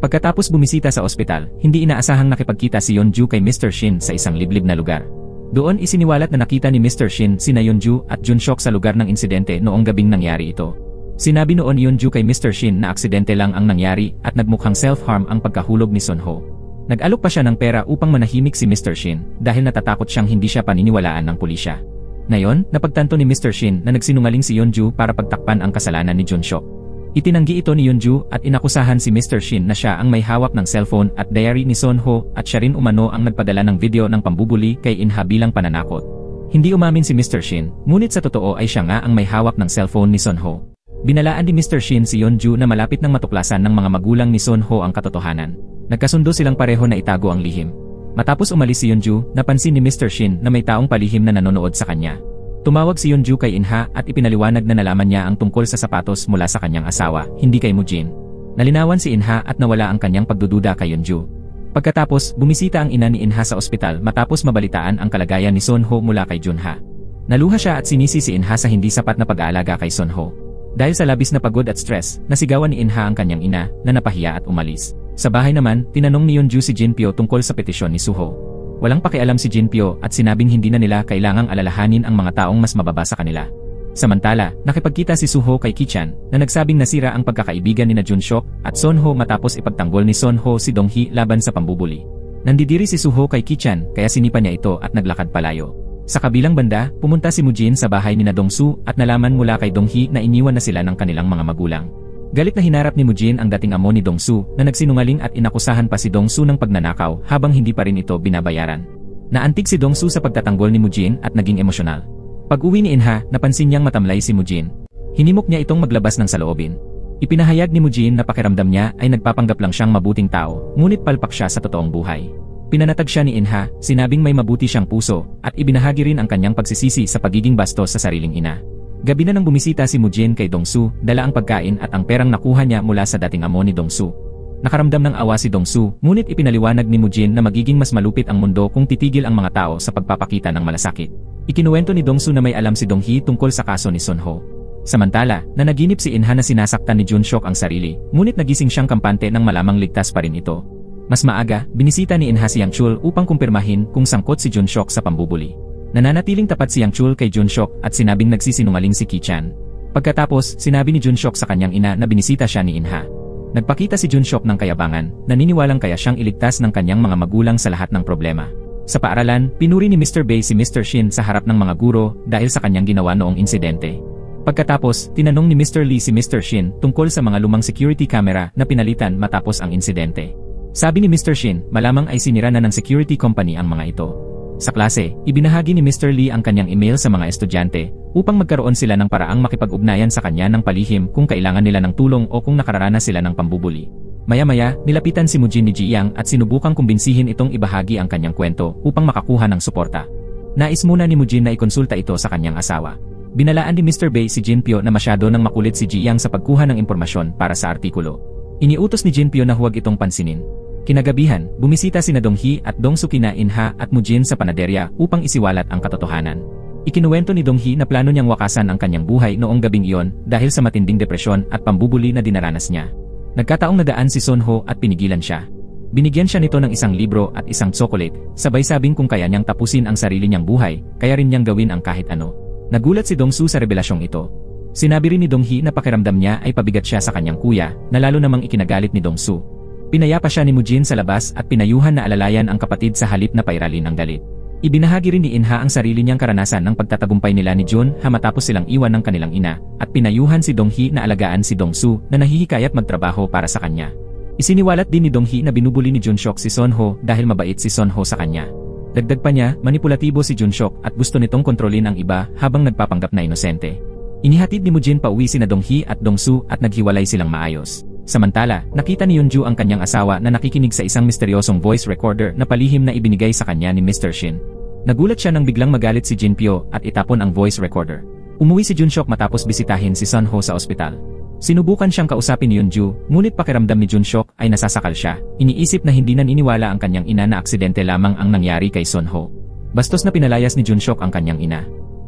Pagkatapos bumisita sa ospital, hindi inaasahang nakipagkita si Yeonju kay Mr. Shin sa isang liblib na lugar. Doon isiniwalat na nakita ni Mr. Shin sina Yeonju at Junshok sa lugar ng insidente noong gabing nangyari ito. Sinabi noon ni Yeonju kay Mr. Shin na aksidente lang ang nangyari at nagmukhang self-harm ang pagkahulog ni Sunho. Nag-alok pa siya ng pera upang manahimik si Mr. Shin dahil natatakot siyang hindi siya paniniwalaan ng pulisya. Ngayon, napagtanto ni Mr. Shin na nagsinungaling si Yeonju para pagtakpan ang kasalanan ni Junshok. Itinanggi ito ni Yeonju at inakusahan si Mr. Shin na siya ang may hawak ng cellphone at diary ni Sunho at siya rin umano ang nagpadala ng video ng pambubuli kay Inha bilang pananakot. Hindi umamin si Mr. Shin, ngunit sa totoo ay siya nga ang may hawak ng cellphone ni Sunho. Binalaan ni Mr. Shin si Yeonju na malapit nang matuklasan ng mga magulang ni Sunho ang katotohanan. Nagkasundo silang pareho na itago ang lihim. Matapos umalis si Yeonju, napansin ni Mr. Shin na may taong palihim na nanonood sa kanya. Tumawag si Yeonju kay Inha at ipinaliwanag na nalaman niya ang tungkol sa sapatos mula sa kanyang asawa, hindi kay Mujin. Nalinawan si Inha at nawala ang kanyang pagdududa kay Yeonju. Pagkatapos, bumisita ang ina ni Inha sa ospital matapos mabalitaan ang kalagayan ni Sunho mula kay Junha. Naluha siya at sinisi si Inha sa hindi sapat na pag-aalaga kay Sunho. Dahil sa labis na pagod at stress, nasigawan ni Inha ang kanyang ina na napahiya at umalis. Sa bahay naman, tinanong ni Yeonju si Jinpyo tungkol sa petisyon ni Suho. Walang pakialam si Jinpyo at sinabing hindi na nila kailangang alalahanin ang mga taong mas mababa sa kanila. Samantala, nakipagkita si Suho kay Kichan na nagsabing nasira ang pagkakaibigan ni Junshok at Sunho matapos ipagtanggol ni Sunho si Donghee laban sa pambubuli. Nandidiri si Suho kay Kichan kaya sinipa niya ito at naglakad palayo. Sa kabilang banda, pumunta si Mujin sa bahay ni Dongsu at nalaman mula kay Donghee na iniwan na sila ng kanilang mga magulang. Galit na hinarap ni Mujin ang dating amo ni Dongsu na nagsinungaling at inakusahan pa si Dongsu ng pagnanakaw habang hindi pa rin ito binabayaran. Naantig si Dongsu sa pagtatanggol ni Mujin at naging emosyonal. Pag-uwi ni Inha, napansin niyang matamlay si Mujin. Hinimok niya itong maglabas ng saloobin. Ipinahayag ni Mujin na pakiramdam niya ay nagpapanggap lang siyang mabuting tao, ngunit palpak siya sa totoong buhay. Pinanatag siya ni Inha, sinabing may mabuti siyang puso, at ibinahagi rin ang kanyang pagsisisi sa pagiging bastos sa sariling ina. Gabi na nang bumisita si Mujin kay Dongsu, dala ang pagkain at ang perang nakuha niya mula sa dating amo ni Dongsu. Nakaramdam ng awa si Dongsu, ngunit ipinaliwanag ni Mujin na magiging mas malupit ang mundo kung titigil ang mga tao sa pagpapakita ng malasakit. Ikinuwento ni Dongsu na may alam si Donghee tungkol sa kaso ni Sunho. Samantala, nanaginip si Inha na sinasaktan ni Junshok ang sarili, ngunit nagising siyang kampante nang malamang ligtas pa rin ito. Mas maaga, binisita ni Inha si Yang Chul upang kumpirmahin kung sangkot si Junshok sa pambubuli. Nananatiling tapat si Yang Chul kay Junshok at sinabing nagsisinungaling si Kichan. Pagkatapos, sinabi ni Junshok sa kanyang ina na binisita siya ni Inha. Nagpakita si Junshok ng kayabangan, naniniwalang kaya siyang iligtas ng kanyang mga magulang sa lahat ng problema. Sa paaralan, pinuri ni Mr. Bei si Mr. Shin sa harap ng mga guro dahil sa kanyang ginawa noong insidente. Pagkatapos, tinanong ni Mr. Lee si Mr. Shin tungkol sa mga lumang security camera na pinalitan matapos ang insidente. Sabi ni Mr. Shin, malamang ay sinira na ng security company ang mga ito. Sa klase, ibinahagi ni Mr. Lee ang kanyang email sa mga estudyante upang magkaroon sila ng paraang makipag-ugnayan sa kanya ng palihim kung kailangan nila ng tulong o kung nakararanas sila ng pambubuli. Maya-maya, nilapitan si Mujin ni Jiyang at sinubukang kumbinsihin itong ibahagi ang kanyang kwento upang makakuha ng suporta. Nais muna ni Mujin na ikonsulta ito sa kanyang asawa. Binalaan ni Mr. Bei si Jinpyo na masyado nang makulit si Jiyang sa pagkuha ng impormasyon para sa artikulo. Iniutos ni Jinpyo na huwag itong pansinin. Kinagabihan, bumisita sina Donghee at Dongsu kina Inha at Mujin sa panaderya upang isiwalat ang katotohanan. Ikinuwento ni Donghee na plano niyang wakasan ang kanyang buhay noong gabing iyon dahil sa matinding depresyon at pambubuli na dinaranas niya. Nagkataong nadaan si Sunho at pinigilan siya. Binigyan siya nito ng isang libro at isang tsokolate, sabay sabing kung kaya niyang tapusin ang sarili niyang buhay, kaya rin niyang gawin ang kahit ano. Nagulat si Dongsu sa revelasyong ito. Sinabi rin ni Donghee na pakiramdam niya ay pabigat siya sa kanyang kuya, na lalo namang ikinagalit ni Dongsu. Pinayapa siya ni Mujin sa labas at pinayuhan na alalayan ang kapatid sa halip na pairalin ang galit. Ibinahagi rin ni Inha ang sarili niyang karanasan ng pagtatagumpay nila ni Junha matapos silang iwan ng kanilang ina, at pinayuhan si Donghee na alagaan si Dongsu na nahihikayat magtrabaho para sa kanya. Isiniwalat din ni Donghee na binubuli ni Junshok si Sunho dahil mabait si Sunho sa kanya. Dagdag pa niya, manipulatibo si Junshok at gusto nitong kontrolin ang iba habang nagpapanggap na inosente. Inihatid ni Mujin pauwi sina Donghee at Dongsu at naghiwalay silang maayos. Samantala, nakita ni Yeonju ang kanyang asawa na nakikinig sa isang misteryosong voice recorder na palihim na ibinigay sa kanya ni Mr. Shin. Nagulat siya nang biglang magalit si Jinpyo at itapon ang voice recorder. Umuwi si Junseok matapos bisitahin si Sunho sa ospital. Sinubukan siyang kausapin ni Yeonju, ngunit pakiramdam ni Junseok ay nasasakal siya. Iniisip na hindi naniniwala ang kanyang ina na aksidente lamang ang nangyari kay Sunho. Bastos na pinalayas ni Junseok ang kanyang ina.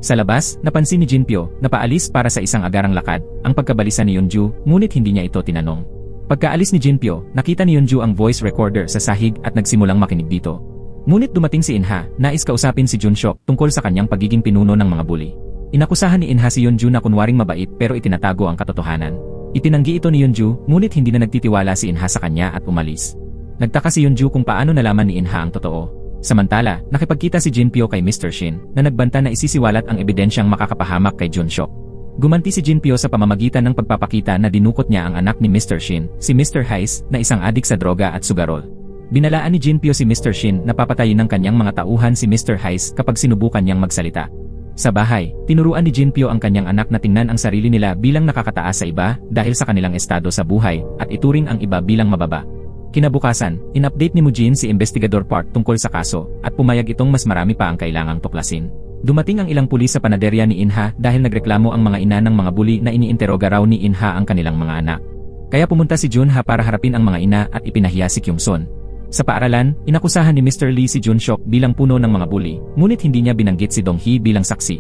Sa labas, napansin ni Jinpyo na paalis para sa isang agarang lakad ang pagkabalisa ni Yeonju, ngunit hindi niya ito tinanong. Pagkaalis ni Jinpyo, nakita ni Yeonju ang voice recorder sa sahig at nagsimulang makinig dito. Ngunit dumating si Inha, nais kausapin si Junseok tungkol sa kanyang pagiging pinuno ng mga bully. Inakusahan ni Inha si Yeonju na kunwaring mabait pero itinatago ang katotohanan. Itinanggi ito ni Yeonju, ngunit hindi na nagtitiwala si Inha sa kanya at umalis. Nagtaka si Yeonju kung paano nalaman ni Inha ang totoo. Samantala, nakipagkita si Jinpyo kay Mr. Shin na nagbanta na isisiwalat ang ebidensyang makakapahamak kay Junseok. Gumanti si Jinpyo sa pamamagitan ng pagpapakita na dinukot niya ang anak ni Mr. Shin, si Mr. Heis, na isang adik sa droga at sugarol. Binalaan ni Jinpyo si Mr. Shin na papatayin ng kanyang mga tauhan si Mr. Heis kapag sinubukan niyang magsalita. Sa bahay, tinuruan ni Jinpyo ang kanyang anak na tingnan ang sarili nila bilang nakakataas sa iba dahil sa kanilang estado sa buhay at ituring ang iba bilang mababa. Kinabukasan, in-update ni Mujin si Investigador Park tungkol sa kaso at pumayag itong mas marami pa ang kailangang tuklasin. Dumating ang ilang pulis sa panaderya ni Inha dahil nagreklamo ang mga ina ng mga bully na iniinteroga raw ni Inha ang kanilang mga anak. Kaya pumunta si Junha para harapin ang mga ina at ipinahiya si Kyung-sun. Sa paaralan, inakusahan ni Mr. Lee si Junseok bilang puno ng mga bully, ngunit hindi niya binanggit si Dong-hee bilang saksi.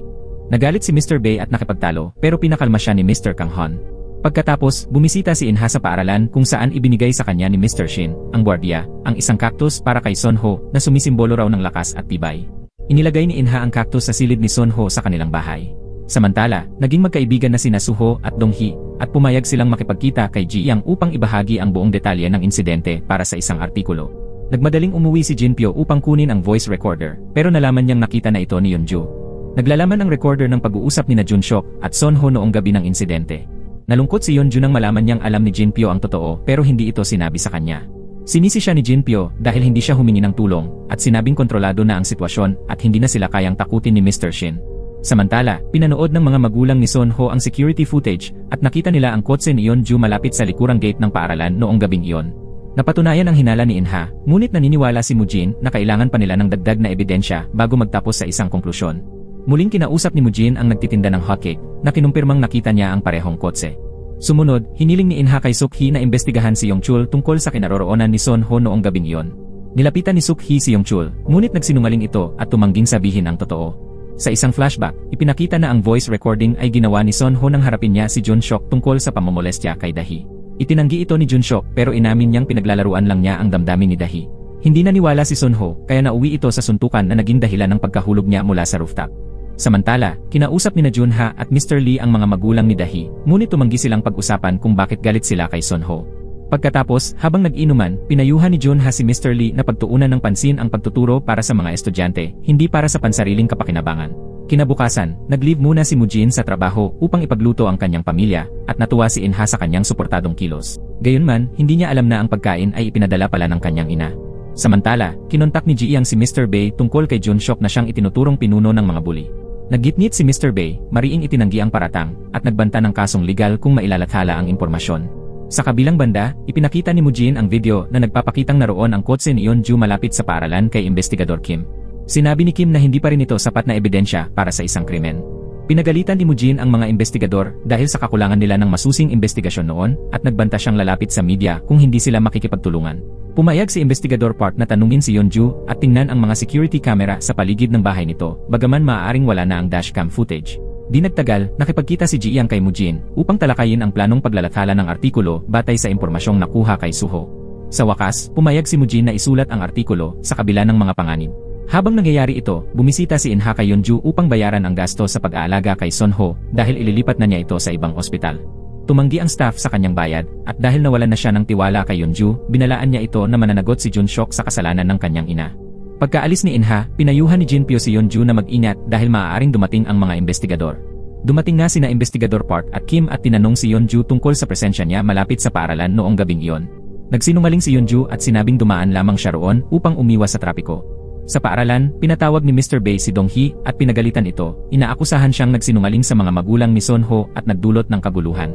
Nagalit si Mr. Bae at nakipagtalo pero pinakalma siya ni Mr. Kang-hon. Pagkatapos, bumisita si Inha sa paaralan kung saan ibinigay sa kanya ni Mr. Shin, ang gwardiya, ang isang cactus para kay Sunho na sumisimbolo raw ng lakas at tibay. Inilagay ni Inha ang cactus sa silid ni Sunho sa kanilang bahay. Samantala, naging magkaibigan na sina Suho at Dong-hee at pumayag silang makipagkita kay Ji Yang upang ibahagi ang buong detalye ng insidente para sa isang artikulo. Nagmadaling umuwi si Jinpyo upang kunin ang voice recorder pero nalaman niyang nakita na ito ni Yeonju. Naglalaman ang recorder ng pag-uusap ni Junseok at Sunho noong gabi ng insidente. Nalungkot si Yeonju nang malaman niyang alam ni Jinpyo ang totoo pero hindi ito sinabi sa kanya. Sinisi siya ni Jinpyo dahil hindi siya humingi ng tulong at sinabing kontrolado na ang sitwasyon at hindi na sila kayang takutin ni Mr. Shin. Samantala, pinanood ng mga magulang ni Sunho ang security footage at nakita nila ang kotse ni Yeonju malapit sa likurang gate ng paaralan noong gabing iyon. Napatunayan ang hinala ni Inha, ngunit naniniwala si Mujin na kailangan pa nila ng dagdag na ebidensya bago magtapos sa isang konklusyon. Muling kinausap ni Mujin ang nagtitinda ng hotcake na kinumpirmang nakita niya ang parehong kotse. Sumunod, hiniling ni Inha kay Suk-hee na imbestigahan si Yong-chul tungkol sa kinaroroonan ni Sunho noong gabing iyon. Nilapitan ni Suk-hee si Yong-chul, ngunit nagsinungaling ito at tumangging sabihin ang totoo. Sa isang flashback, ipinakita na ang voice recording ay ginawa ni Sunho nang harapin niya si Junseok tungkol sa pamomolestya kay Dahi. Itinanggi ito ni Junseok pero inamin niyang pinaglalaruan lang niya ang damdamin ni Dahi. Hindi naniwala si Sunho kaya nauwi ito sa suntukan na naging dahilan ng pagkahulog niya mula sa rooftop. Samantala, kinausap ni Junha at Mr. Lee ang mga magulang ni Dahi, ngunit tumanggi silang pag-usapan kung bakit galit sila kay Sunho. Pagkatapos, habang nag-inuman, pinayuhan ni Junha si Mr. Lee na pagtuunan ng pansin ang pagtuturo para sa mga estudyante, hindi para sa pansariling kapakinabangan. Kinabukasan, nag-leave muna si Mujin sa trabaho upang ipagluto ang kanyang pamilya, at natuwa si Inha sa kanyang suportadong kilos. Gayunman, hindi niya alam na ang pagkain ay ipinadala pala ng kanyang ina. Samantala, kinontak ni Ji Yang si Mr. Bae tungkol kay Junseok na siyang itinuturong pinuno ng mga bully. Naggitngit si Mr. Bae, mariing itinanggi ang paratang, at nagbanta ng kasong legal kung mailalathala ang impormasyon. Sa kabilang banda, ipinakita ni Mujin ang video na nagpapakitang naroon ang kotse ni Yeonju malapit sa paaralan kay Investigador Kim. Sinabi ni Kim na hindi pa rin ito sapat na ebidensya para sa isang krimen. Pinagalitan ni Mujin ang mga investigador dahil sa kakulangan nila ng masusing investigasyon noon at nagbanta siyang lalapit sa media kung hindi sila makikipagtulungan. Pumayag si Investigador Park na tanungin si Yeonju at tingnan ang mga security camera sa paligid ng bahay nito, bagaman maaaring wala na ang dashcam footage. Di nagtagal, nakipagkita si Ji Yang kay Mujin upang talakayin ang planong paglalathala ng artikulo batay sa impormasyong nakuha kay Suho. Sa wakas, pumayag si Mujin na isulat ang artikulo sa kabila ng mga panganib. Habang nangyayari ito, bumisita si Inha kay Yeonju upang bayaran ang gasto sa pag-aalaga kay Sunho dahil ililipat na niya ito sa ibang ospital. Tumanggi ang staff sa kanyang bayad at dahil nawalan na siya ng tiwala kay Yeonju, binalaan niya ito na mananagot si Junseok sa kasalanan ng kanyang ina. Pagkaalis ni Inha, pinayuhan ni Jinpyo si Yeonju na mag-ingat dahil maaaring dumating ang mga investigador. Dumating nga sina Investigador Park at Kim at tinanong si Yeonju tungkol sa presensya niya malapit sa paaralan noong gabing iyon. Nagsinungaling si Yeonju at sinabing dumaan lamang siya roon upang umiwas sa trapiko. Sa paaralan, pinatawag ni Mr. Bae si Dong-hee at pinagalitan ito. Inaakusahan siyang nagsinungaling sa mga magulang ni Sunho at nagdulot ng kaguluhan.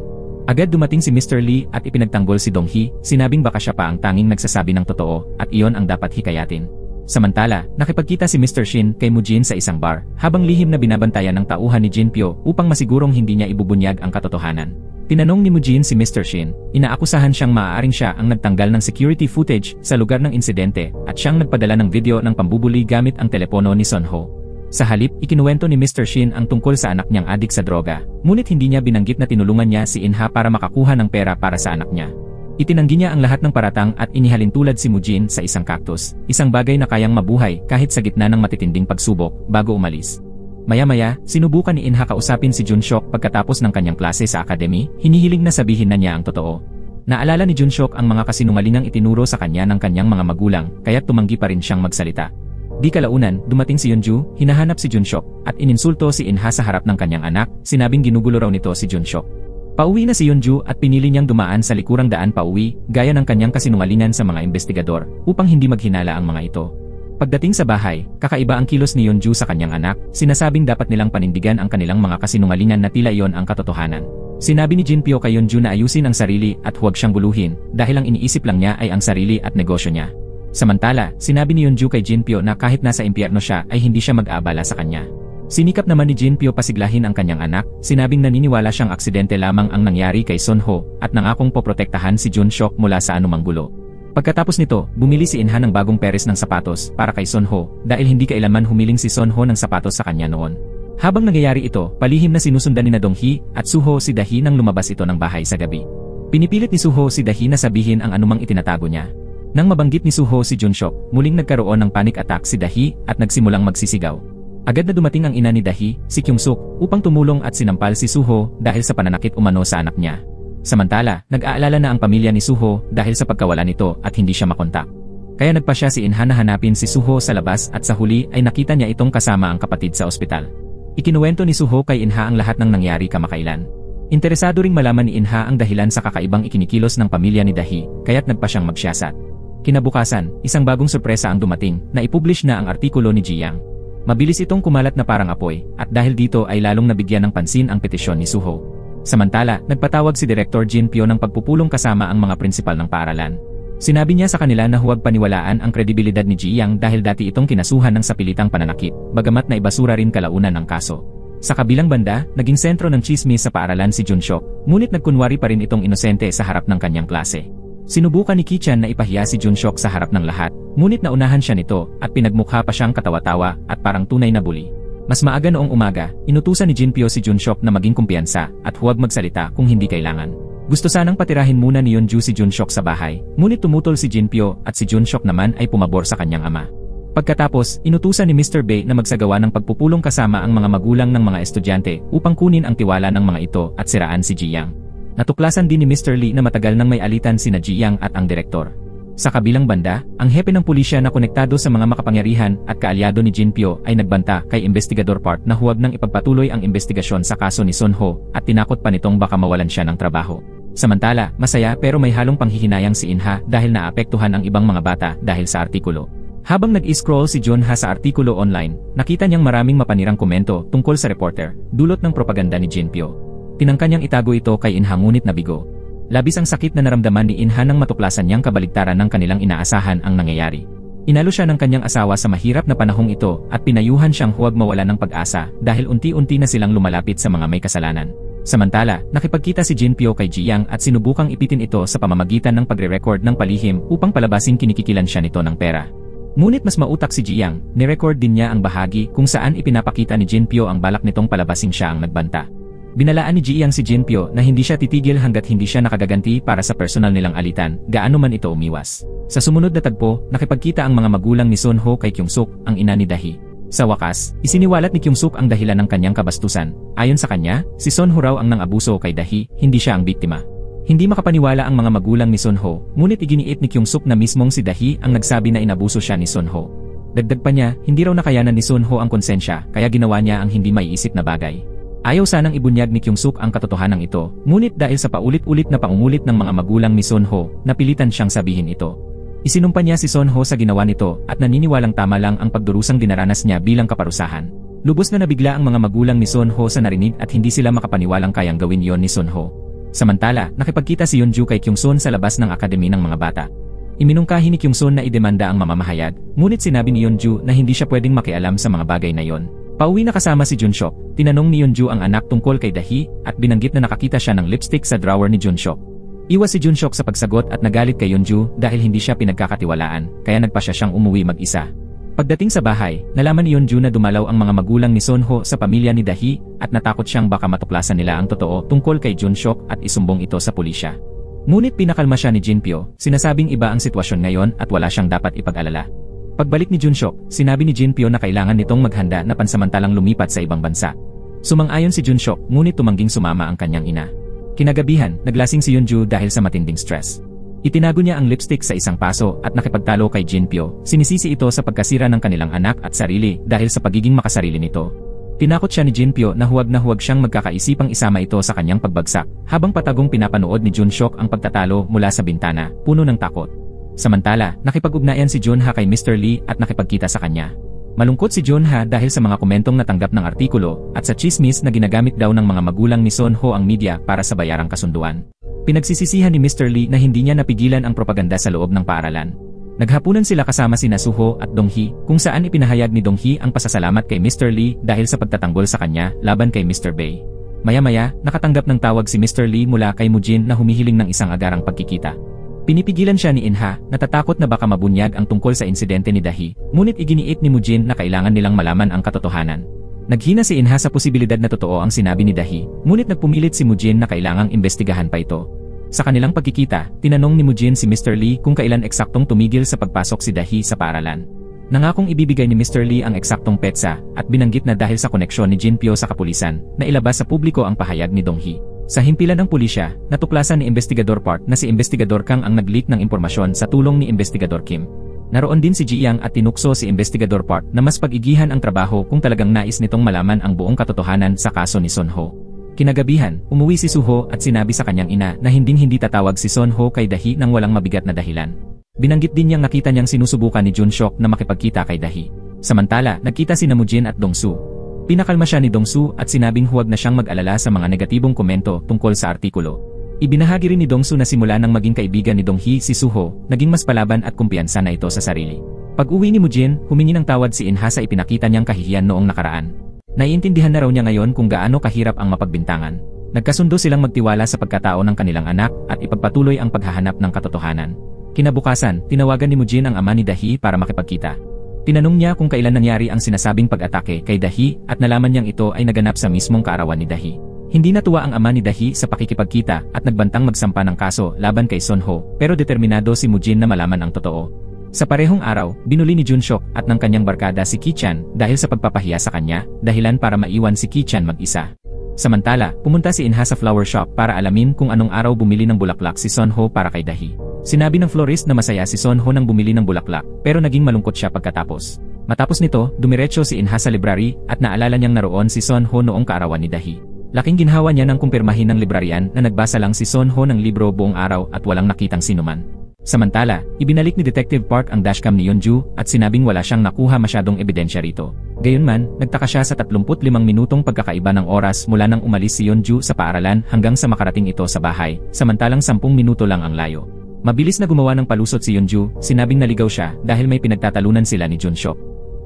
Agad dumating si Mr. Lee at ipinagtanggol si Dong-hee, sinabing baka siya pa ang tanging nagsasabi ng totoo at iyon ang dapat hikayatin. Samantala, nakipagkita si Mr. Shin kay Mujin sa isang bar, habang lihim na binabantayan ng tauhan ni Jinpyo upang masigurong hindi niya ibubunyag ang katotohanan. Tinanong ni Mujin si Mr. Shin, inaakusahan siyang maaaring siya ang nagtanggal ng security footage sa lugar ng insidente at siyang nagpadala ng video ng pambubuli gamit ang telepono ni Son-ho. Sa halip, ikinuwento ni Mr. Shin ang tungkol sa anak niyang adik sa droga, ngunit hindi niya binanggit na tinulungan niya si In-ha para makakuha ng pera para sa anak niya. Itinanggi niya ang lahat ng paratang at inihalin tulad si Mujin sa isang cactus, isang bagay na kayang mabuhay kahit sa gitna ng matitinding pagsubok bago umalis. Maya-maya, sinubukan ni In-ha kausapin si Jun-shook pagkatapos ng kanyang klase sa academy, hinihiling na sabihin na niya ang totoo. Naalala ni Jun-shook ang mga kasinungalingang itinuro sa kanya ng kanyang mga magulang, kaya't tumanggi pa rin siyang magsalita. Di kalaunan, dumating si Yeonju, hinahanap si Jun-shook, at ininsulto si In-ha sa harap ng kanyang anak, sinabing ginugulo raw nito si Jun-shook. Pauwi na si Yeonju at pinili niyang dumaan sa likurang daan pauwi, gaya ng kanyang kasinungalingan sa mga investigador, upang hindi maghinala ang mga ito. Pagdating sa bahay, kakaiba ang kilos ni Yeonju sa kanyang anak, sinasabing dapat nilang panindigan ang kanilang mga kasinungalingan na tila iyon ang katotohanan. Sinabi ni Jinpyo kay Yeonju na ayusin ang sarili at huwag siyang guluhin, dahil ang iniisip lang niya ay ang sarili at negosyo niya. Samantala, sinabi ni Yeonju kay Jinpyo na kahit nasa impyerno siya ay hindi siya mag-aabala sa kanya. Sinikap naman ni Jinpyo pasiglahin ang kanyang anak, sinabing naniniwala siyang aksidente lamang ang nangyari kay Son-ho at nangakong poprotektahan si Jun-shook mula sa anumang gulo. Pagkatapos nito, bumili si In-ha ng bagong pares ng sapatos para kay Son-ho dahil hindi kailanman humiling si Son-ho ng sapatos sa kanya noon. Habang nangyayari ito, palihim na sinusundan ni Dong-hee at Suho si Dahi nang lumabas ito ng bahay sa gabi. Pinipilit ni Suho si Dahi na sabihin ang anumang itinatago niya. Nang mabanggit ni Suho si Jun-shook, muling nagkaroon ng panic attack si Dahi at nagsimulang magsisigaw. Agad na dumating ang ina ni Dahi, si Kyung-suk, upang tumulong at sinampal si Suho dahil sa pananakit umano sa anak niya. Samantala, nag-aalala na ang pamilya ni Suho dahil sa pagkawala nito at hindi siya makontak. Kaya nagpa siya si In-ha na hanapin si Suho sa labas at sa huli ay nakita niya itong kasama ang kapatid sa ospital. Ikinuwento ni Suho kay In-ha ang lahat ng nangyari kamakailan. Interesado ring malaman ni In-ha ang dahilan sa kakaibang ikinikilos ng pamilya ni Dahi, kaya't nagpa siyang magsiyasat. Kinabukasan, isang bagong sorpresa ang dumating na ipublish na ang artikulo ni Ji-yang. Mabilis itong kumalat na parang apoy at dahil dito ay lalong nabigyan ng pansin ang petisyon ni Suho. Samantala, nagpatawag si Director Jinpyo ng pagpupulong kasama ang mga prinsipal ng paaralan. Sinabi niya sa kanila na huwag paniwalaan ang kredibilidad ni Ji-yang dahil dati itong kinasuhan ng sapilitang pananakit, bagamat na ibasura rin kalaunan ng kaso. Sa kabilang banda, naging sentro ng chismis sa paaralan si Jun-shook, ngunit nagkunwari pa rin itong inosente sa harap ng kanyang klase. Sinubukan ni Ki-chan na ipahiya si Jun-shook sa harap ng lahat, ngunit naunahan siya nito at pinagmukha pa siyang katawa-tawa at parang tunay na bully. Mas maaga noong umaga, inutusan ni Jinpyo si Jun-shook na maging kumpiyansa at huwag magsalita kung hindi kailangan. Gusto sanang patirahin muna ni Yeonju si Jun-shook sa bahay, ngunit tumutol si Jinpyo at si Jun-shook naman ay pumabor sa kanyang ama. Pagkatapos, inutusan ni Mr. Bae na magsagawa ng pagpupulong kasama ang mga magulang ng mga estudyante upang kunin ang tiwala ng mga ito at siraan si Ji-yang. Natuklasan din ni Mr. Lee na matagal nang may alitan sina Ji-yang at ang direktor. Sa kabilang banda, ang hepe ng pulisya na konektado sa mga makapangyarihan at kaalyado ni Jinpyo ay nagbanta kay Investigador Park na huwag nang ipagpatuloy ang investigasyon sa kaso ni Son-ho at tinakot pa nitong baka mawalan siya ng trabaho. Samantala, masaya pero may halong panghihinayang si In-ha dahil naapektuhan ang ibang mga bata dahil sa artikulo. Habang nag-scroll si Jun-ha sa artikulo online, nakita niyang maraming mapanirang komento tungkol sa reporter, dulot ng propaganda ni Jinpyo. Tinangka niyang itago ito kay In-ha ngunit nabigo. Labis ang sakit na naramdaman ni In-ha nang matuklasan niyang kabaligtaran ng kanilang inaasahan ang nangyayari. Inalo siya ng kanyang asawa sa mahirap na panahong ito at pinayuhan siyang huwag mawala ng pag-asa dahil unti-unti na silang lumalapit sa mga may kasalanan. Samantala, nakipagkita si Jinpyo kay Ji-yang at sinubukang ipitin ito sa pamamagitan ng pagre-record ng palihim upang palabasing kinikikilan siya nito ng pera. Ngunit mas mautak si Ji-yang, ni-record din niya ang bahagi kung saan ipinapakita ni Jinpyo ang balak nitong palabasing siya ang nagbanta. Binalaan ni Ji-yang si Jinpyo na hindi siya titigil hanggat hindi siya nakagaganti para sa personal nilang alitan, gaano man ito umiwas. Sa sumunod na tagpo, nakipagkita ang mga magulang ni Son-ho kay Kyung-suk, ang ina ni Dahi. Sa wakas, isiniwalat ni Kyung-suk ang dahilan ng kanyang kabastusan. Ayon sa kanya, si Son-ho raw ang nang-abuso kay Dahi, hindi siya ang biktima. Hindi makapaniwala ang mga magulang ni Son-ho, ngunit iginiit ni Kyung-suk na mismong si Dahi ang nagsabi na inabuso siya ni Son-ho. Dagdag pa niya, hindi raw nakayanan ni Son-ho ang konsensya, kaya ginawa niya ang hindi maiisip na bagay. Ayaw sanang ibunyag ni Kyung-suk ang katotohanan ito, ngunit dahil sa paulit-ulit na pangungulit ng mga magulang ni Son-ho, napilitan siyang sabihin ito. Isinumpa niya si Son-ho sa ginawa nito at naniniwalang tama lang ang pagdurusang dinaranas niya bilang kaparusahan. Lubos na nabigla ang mga magulang ni Son-ho sa narinig at hindi sila makapaniwalang kayang gawin yon ni Son-ho. Samantala, nakipagkita si Yeonju kay Kyungsun sa labas ng akademi ng mga bata. Iminungkahi ni Kyungsun na idemanda ang mamamahayag, ngunit sinabi ni Yeonju na hindi siya pwedeng makialam sa mga bagay na yon. Pauwi na kasama si Junseok, tinanong ni Yeonju ang anak tungkol kay Dahi at binanggit na nakakita siya ng lipstick sa drawer ni Junseok. Iwas si Junseok sa pagsagot at nagalit kay Yeonju dahil hindi siya pinagkakatiwalaan, kaya nagpasya siyang umuwi mag-isa. Pagdating sa bahay, nalaman ni Yeonju na dumalaw ang mga magulang ni Sonho sa pamilya ni Dahi at natakot siyang baka matuklasan nila ang totoo tungkol kay Junseok at isumbong ito sa pulisya. Ngunit pinakalma siya ni Jinpyo, sinasabing iba ang sitwasyon ngayon at wala siyang dapat ipag-alala. Pagbalik ni Junseok, sinabi ni Jinpyo na kailangan nitong maghanda na pansamantalang lumipat sa ibang bansa. Sumang-ayon si Junseok, ngunit tumangging sumama ang kanyang ina. Kinagabihan, naglasing si Yeonju dahil sa matinding stress. Itinago niya ang lipstick sa isang paso at nakipagtalo kay Jinpyo. Sinisisi ito sa pagkasira ng kanilang anak at sarili dahil sa pagiging makasarili nito. Tinakot siya ni Jinpyo na huwag siyang magkakaisipang isama ito sa kanyang pagbagsak, habang patagong pinapanood ni Junseok ang pagtatalo mula sa bintana, puno ng takot. Samantala, nakipag-ugnayan si Junha kay Mr. Lee at nakipagkita sa kanya. Malungkot si Junha dahil sa mga komentong natanggap ng artikulo at sa chismis na ginagamit daw ng mga magulang ni Sonho ang media para sa bayarang kasunduan. Pinagsisisihan ni Mr. Lee na hindi niya napigilan ang propaganda sa loob ng paaralan. Naghapunan sila kasama sina Suho at Donghee, kung saan ipinahayag ni Donghee ang pasasalamat kay Mr. Lee dahil sa pagtatanggol sa kanya laban kay Mr. Bae. Maya-maya, nakatanggap ng tawag si Mr. Lee mula kay Mujin na humihiling ng isang agarang pagkikita. Pinipigilan siya ni Inha, natatakot na baka mabunyag ang tungkol sa insidente ni Dahi, ngunit iginiit ni Mujin na kailangan nilang malaman ang katotohanan. Naghina si Inha sa posibilidad na totoo ang sinabi ni Dahi, ngunit nagpumilit si Mujin na kailangang imbestigahan pa ito. Sa kanilang pagkikita, tinanong ni Mujin si Mr. Lee kung kailan eksaktong tumigil sa pagpasok si Dahi sa paaralan. Nangakong ibibigay ni Mr. Lee ang eksaktong petsa at binanggit na dahil sa koneksyon ni Jinpyo sa kapulisan, na ilabas sa publiko ang pahayag ni Donghee. Sa himpilan ng pulisya, natuklasan ni Investigador Park na si Investigador Kang ang nag-leak ng impormasyon sa tulong ni Investigador Kim. Naroon din si Ji Yang at tinukso si Investigador Park na mas pag-igihan ang trabaho kung talagang nais nitong malaman ang buong katotohanan sa kaso ni Sonho. Kinagabihan, umuwi si Suho at sinabi sa kanyang ina na hindi tatawag si Sonho kay Dahi nang walang mabigat na dahilan. Binanggit din niyang nakita niyang sinusubukan ni Junseok na makipagkita kay Dahi. Samantala, nagkita si Mujin at Dongsu. Pinakalma siya ni Dongsu at sinabing huwag na siyang mag-alala sa mga negatibong komento tungkol sa artikulo. Ibinahagi rin ni Dongsu na simula nang maging kaibigan ni Donghee si Suho, naging mas palaban at kumpiyansa na ito sa sarili. Pag-uwi ni Mujin, humingi ng tawad si Inha sa ipinakita niyang kahihiyan noong nakaraan. Naiintindihan na raw niya ngayon kung gaano kahirap ang mapagbintangan. Nagkasundo silang magtiwala sa pagkatao ng kanilang anak at ipagpatuloy ang paghahanap ng katotohanan. Kinabukasan, tinawagan ni Mujin ang ama ni Dahi para makipagkita. Tinanong niya kung kailan nangyari ang sinasabing pag-atake kay Dahi at nalaman niyang ito ay naganap sa mismong kaarawan ni Dahi. Hindi natuwa ang ama ni Dahi sa pakikipagkita at nagbantang magsampa ng kaso laban kay Sonho, pero determinado si Mujin na malaman ang totoo. Sa parehong araw, binuli ni Junseok at ng kanyang barkada si Ki-chan dahil sa pagpapahiya sa kanya, dahilan para maiwan si Ki-chan mag-isa. Samantala, pumunta si Inha sa flower shop para alamin kung anong araw bumili ng bulaklak si Sonho para kay Dahi. Sinabi ng florist na masaya si Sonho nang bumili ng bulaklak, pero naging malungkot siya pagkatapos. Matapos nito, dumiretso si Inha sa library at naalala niyang naroon si Sonho noong kaarawan ni Dahi. Laking ginhawa niya nang kumpirmahin ng librarian na nagbasa lang si Sonho ng libro buong araw at walang nakitang sinuman. Samantala, ibinalik ni Detective Park ang dashcam ni Yeonju at sinabing wala siyang nakuha masyadong ebidensya rito. Gayunman, nagtaka siya sa 35 minutong pagkakaiba ng oras mula nang umalis si Yeonju sa paaralan hanggang sa makarating ito sa bahay, samantalang 10 minuto lang ang layo. Mabilis na gumawa ng palusot si Yeonju, sinabing naligaw siya dahil may pinagtatalunan sila ni Junseok.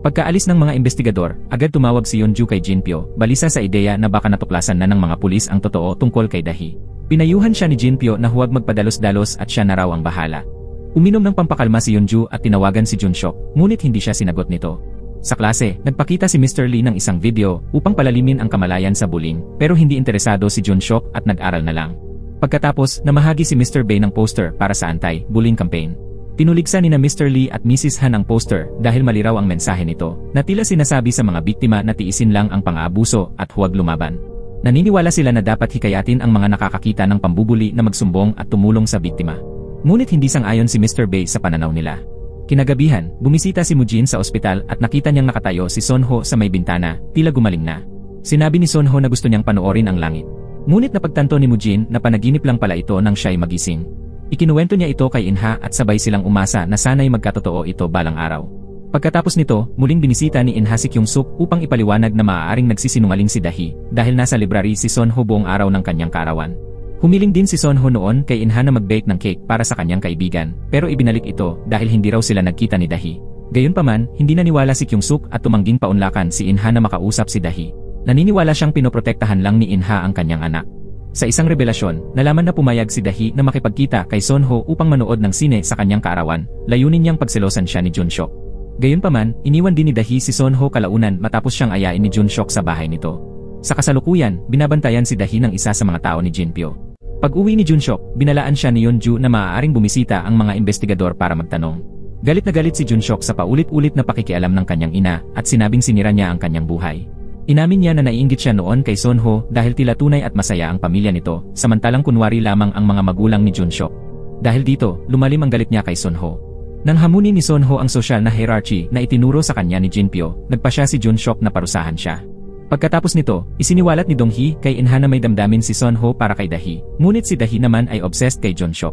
Pagkaalis ng mga investigador, agad tumawag si Yeonju kay Jinpyo, balisa sa ideya na baka natuklasan na ng mga pulis ang totoo tungkol kay Dahi. Pinayuhan siya ni Jinpyo na huwag magpadalos-dalos at siya na raw ang bahala. Uminom ng pampakalma si Yeonju at tinawagan si Junseok, ngunit hindi siya sinagot nito. Sa klase, nagpakita si Mr. Lee ng isang video upang palalimin ang kamalayan sa bullying, pero hindi interesado si Junseok at nag-aral na lang. Pagkatapos, namahagi si Mr. Bae ng poster para sa anti-bullying campaign. Tinuligsa ni na Mr. Lee at Mrs. Han ang poster dahil maliraw ang mensahe nito, na tila sinasabi sa mga biktima na tiisin lang ang pang-aabuso at huwag lumaban. Naniniwala sila na dapat hikayatin ang mga nakakakita ng pambubuli na magsumbong at tumulong sa biktima. Ngunit hindi sang-ayon si Mr. Bae sa pananaw nila. Kinagabihan, bumisita si Mujin sa ospital at nakita niyang nakatayo si Sonho sa may bintana, tila gumaling na. Sinabi ni Sonho na gusto niyang panoorin ang langit. Ngunit napagtanto ni Mujin na panaginip lang pala ito nang siya'y magising. Ikinuwento niya ito kay Inha at sabay silang umasa na sana'y magkatotoo ito balang araw. Pagkatapos nito, muling binisita ni Inha si Kyung-suk upang ipaliwanag na maaaring nagsisinungaling si Dahi dahil nasa library si Sonho buong araw ng kanyang kaarawan. Humiling din si Sonho noon kay Inha na mag-bake ng cake para sa kanyang kaibigan, pero ibinalik ito dahil hindi raw sila nagkita ni Dahi. Gayunpaman, hindi naniwala si Kyung-suk at tumangging paunlakan si Inha na makausap si Dahi. Naniniwala siyang pinoprotektahan lang ni Inha ang kanyang anak. Sa isang revelasyon, nalaman na pumayag si Dahi na makipagkita kay Sonho upang manood ng sine sa kanyang kaarawan, layunin niyang pagselosan siya ni Junshok. Gayunpaman, iniwan din ni Dahi si Sonho kalaunan matapos siyang ayain ni Junshok sa bahay nito. Sa kasalukuyan, binabantayan si Dahi ng isa sa mga tao ni Jinpyo. Pag-uwi ni Junshok, binalaan siya ni Yeonju na maaaring bumisita ang mga investigador para magtanong. Galit na galit si Junshok sa paulit-ulit na pakikialam ng kanyang ina at sinabing sinira niya ang kanyang buhay. Inamin niya na naiinggit siya noon kay Sonho dahil tila tunay at masaya ang pamilya nito, samantalang kunwari lamang ang mga magulang ni Junshok. Dahil dito, lumalim ang galit niya kay Sonho. Nang hamunin ni Sonho ang sosyal na hierarchy na itinuro sa kanya ni Jinpyo, nagpa siya si Junshok na parusahan siya. Pagkatapos nito, isiniwalat ni Donghee kay Inha na may damdamin si Sonho para kay Dahi, ngunit si Dahi naman ay obsessed kay Junshok.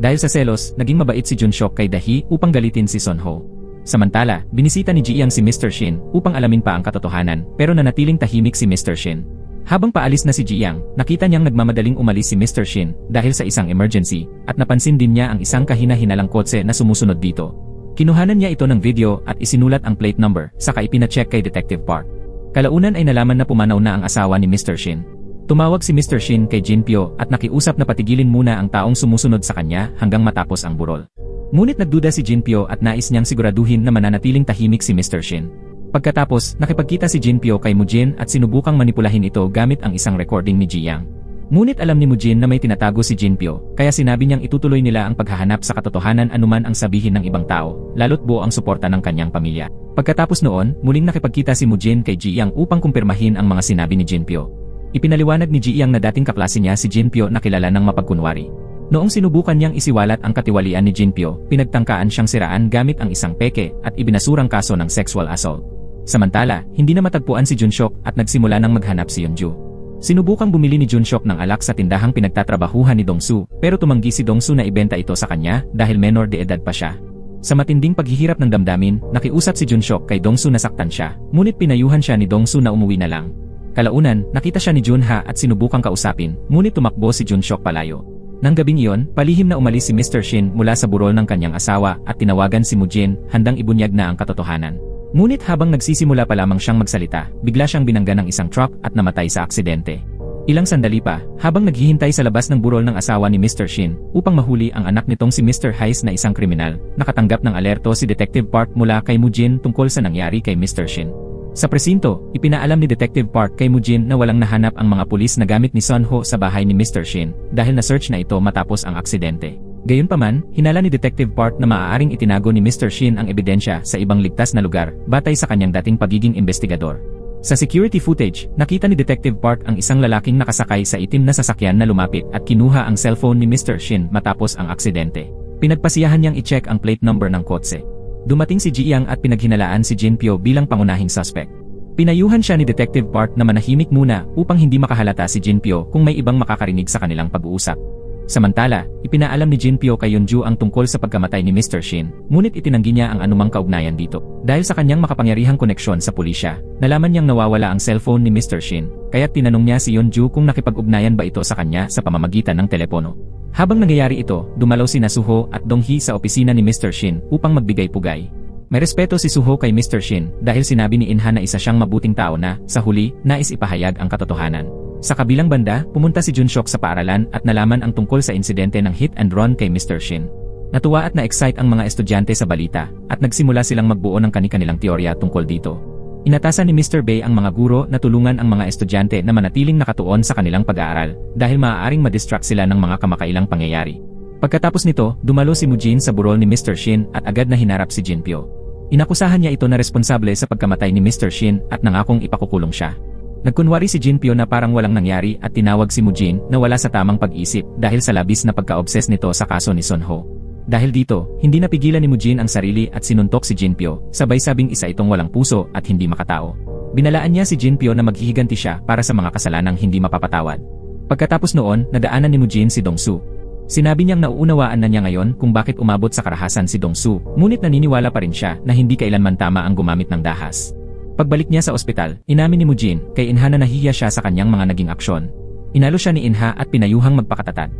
Dahil sa selos, naging mabait si Junshok kay Dahi upang galitin si Sonho. Samantala, binisita ni Ji Yang si Mr. Shin upang alamin pa ang katotohanan, pero nanatiling tahimik si Mr. Shin. Habang paalis na si Ji Yang, nakita niyang nagmamadaling umalis si Mr. Shin dahil sa isang emergency, at napansin din niya ang isang kahina-hinalang kotse na sumusunod dito. Kinuhanan niya ito ng video at isinulat ang plate number, saka ipina-check kay Detective Park. Kalaunan ay nalaman na pumanaw na ang asawa ni Mr. Shin. Tumawag si Mr. Shin kay Jinpyo at nakiusap na patigilin muna ang taong sumusunod sa kanya hanggang matapos ang burol. Ngunit nagduda si Jinpyo at nais niyang siguraduhin na mananatiling tahimik si Mr. Shin. Pagkatapos, nakipagkita si Jinpyo kay Mujin at sinubukang manipulahin ito gamit ang isang recording ni Ji Yang. Ngunit alam ni Mujin na may tinatago si Jinpyo, kaya sinabi niyang itutuloy nila ang paghahanap sa katotohanan anuman ang sabihin ng ibang tao, lalo't buo ang suporta ng kanyang pamilya. Pagkatapos noon, muling nakipagkita si Mujin kay Ji Yang upang kumpirmahin ang mga sinabi ni Jinpyo. Ipinaliwanag ni Ji Yang na dating kaklase niya si Jinpyo na kilala ng mapagkunwari. Noong sinubukan niyang isiwalat ang katiwalian ni Jinpyo, pinagtangkaan siyang siraan gamit ang isang peke at ibinasurang kaso ng sexual assault. Samantala, hindi na matagpuan si Junshok at nagsimula nang maghanap si Yeonju. Sinubukang bumili ni Junshok ng alak sa tindahang pinagtatrabahuhan ni Dongsu, pero tumanggi si Dongsu na ibenta ito sa kanya dahil menor de edad pa siya. Sa matinding paghihirap ng damdamin, nakiusap si Junshok kay Dongsu na saktan siya, ngunit pinayuhan siya ni Dongsu na umuwi na lang. Kalaunan, nakita siya ni Junha at sinubukang kausapin, ngunit tumakbo si Junshok palayo. Nang gabing iyon, palihim na umalis si Mr. Shin mula sa burol ng kanyang asawa at tinawagan si Mujin, handang ibunyag na ang katotohanan. Ngunit habang nagsisimula pa lamang siyang magsalita, bigla siyang binangga ng isang truck at namatay sa aksidente. Ilang sandali pa, habang naghihintay sa labas ng burol ng asawa ni Mr. Shin upang mahuli ang anak nitong si Mr. Heis na isang kriminal, nakatanggap ng alerto si Detective Park mula kay Mujin tungkol sa nangyari kay Mr. Shin. Sa presinto, ipinaalam ni Detective Park kay Mujin na walang nahanap ang mga pulis na gamit ni Sonho sa bahay ni Mr. Shin dahil na-search na ito matapos ang aksidente. Gayunpaman, hinala ni Detective Park na maaaring itinago ni Mr. Shin ang ebidensya sa ibang ligtas na lugar batay sa kanyang dating pagiging investigador. Sa security footage, nakita ni Detective Park ang isang lalaking nakasakay sa itim na sasakyan na lumapit at kinuha ang cellphone ni Mr. Shin matapos ang aksidente. Pinagpasiyahan niyang i-check ang plate number ng kotse. Dumating si Ji Yang at pinaghinalaan si Jinpyo bilang pangunahing suspect. Pinayuhan siya ni Detective Park na manahimik muna upang hindi makahalata si Jinpyo kung may ibang makakarinig sa kanilang pag-uusap. Samantala, ipinaalam ni Jinpyo kay Yeonju ang tungkol sa pagkamatay ni Mr. Shin, ngunit itinanggi niya ang anumang kaugnayan dito. Dahil sa kanyang makapangyarihang koneksyon sa pulisya, nalaman niyang nawawala ang cellphone ni Mr. Shin, kaya tinanong niya si Yeonju kung nakipag-ugnayan ba ito sa kanya sa pamamagitan ng telepono. Habang nangyayari ito, dumalaw sina Suho at Donghee sa opisina ni Mr. Shin upang magbigay pugay. May respeto si Suho kay Mr. Shin dahil sinabi ni Inha na isa siyang mabuting tao na, sa huli, nais ipahayag ang katotohanan. Sa kabilang banda, pumunta si Junshok sa paaralan at nalaman ang tungkol sa insidente ng hit and run kay Mr. Shin. Natuwa at na-excite ang mga estudyante sa balita at nagsimula silang magbuo ng kani-kanilang teorya tungkol dito. Inatasan ni Mr. Bay ang mga guro na tulungan ang mga estudyante na manatiling nakatuon sa kanilang pag-aaral dahil maaaring ma-distract sila ng mga kamakailang pangyayari. Pagkatapos nito, dumalo si Mujin sa burol ni Mr. Shin at agad na hinarap si Jinpyo. Inakusahan niya ito na responsable sa pagkamatay ni Mr. Shin at nangakong ipakukulong siya. Nagkunwari si Jinpyo na parang walang nangyari at tinawag si Mujin na wala sa tamang pag-isip dahil sa labis na pagka-obses nito sa kaso ni Sonho. Dahil dito, hindi napigilan ni Mujin ang sarili at sinuntok si Jinpyo, sabay sabing isa itong walang puso at hindi makatao. Binalaan niya si Jinpyo na maghihiganti siya para sa mga kasalanang hindi mapapatawad. Pagkatapos noon, nadaanan ni Mujin si Dongsu. Sinabi niyang nauunawaan na niya ngayon kung bakit umabot sa karahasan si Dongsu, ngunit naniniwala pa rin siya na hindi kailanman tama ang gumamit ng dahas. Pagbalik niya sa ospital, inamin ni Mujin kay Inha na nahihiya siya sa kanyang mga naging aksyon. Inalo siya ni Inha at pinayuhang magpakatatag.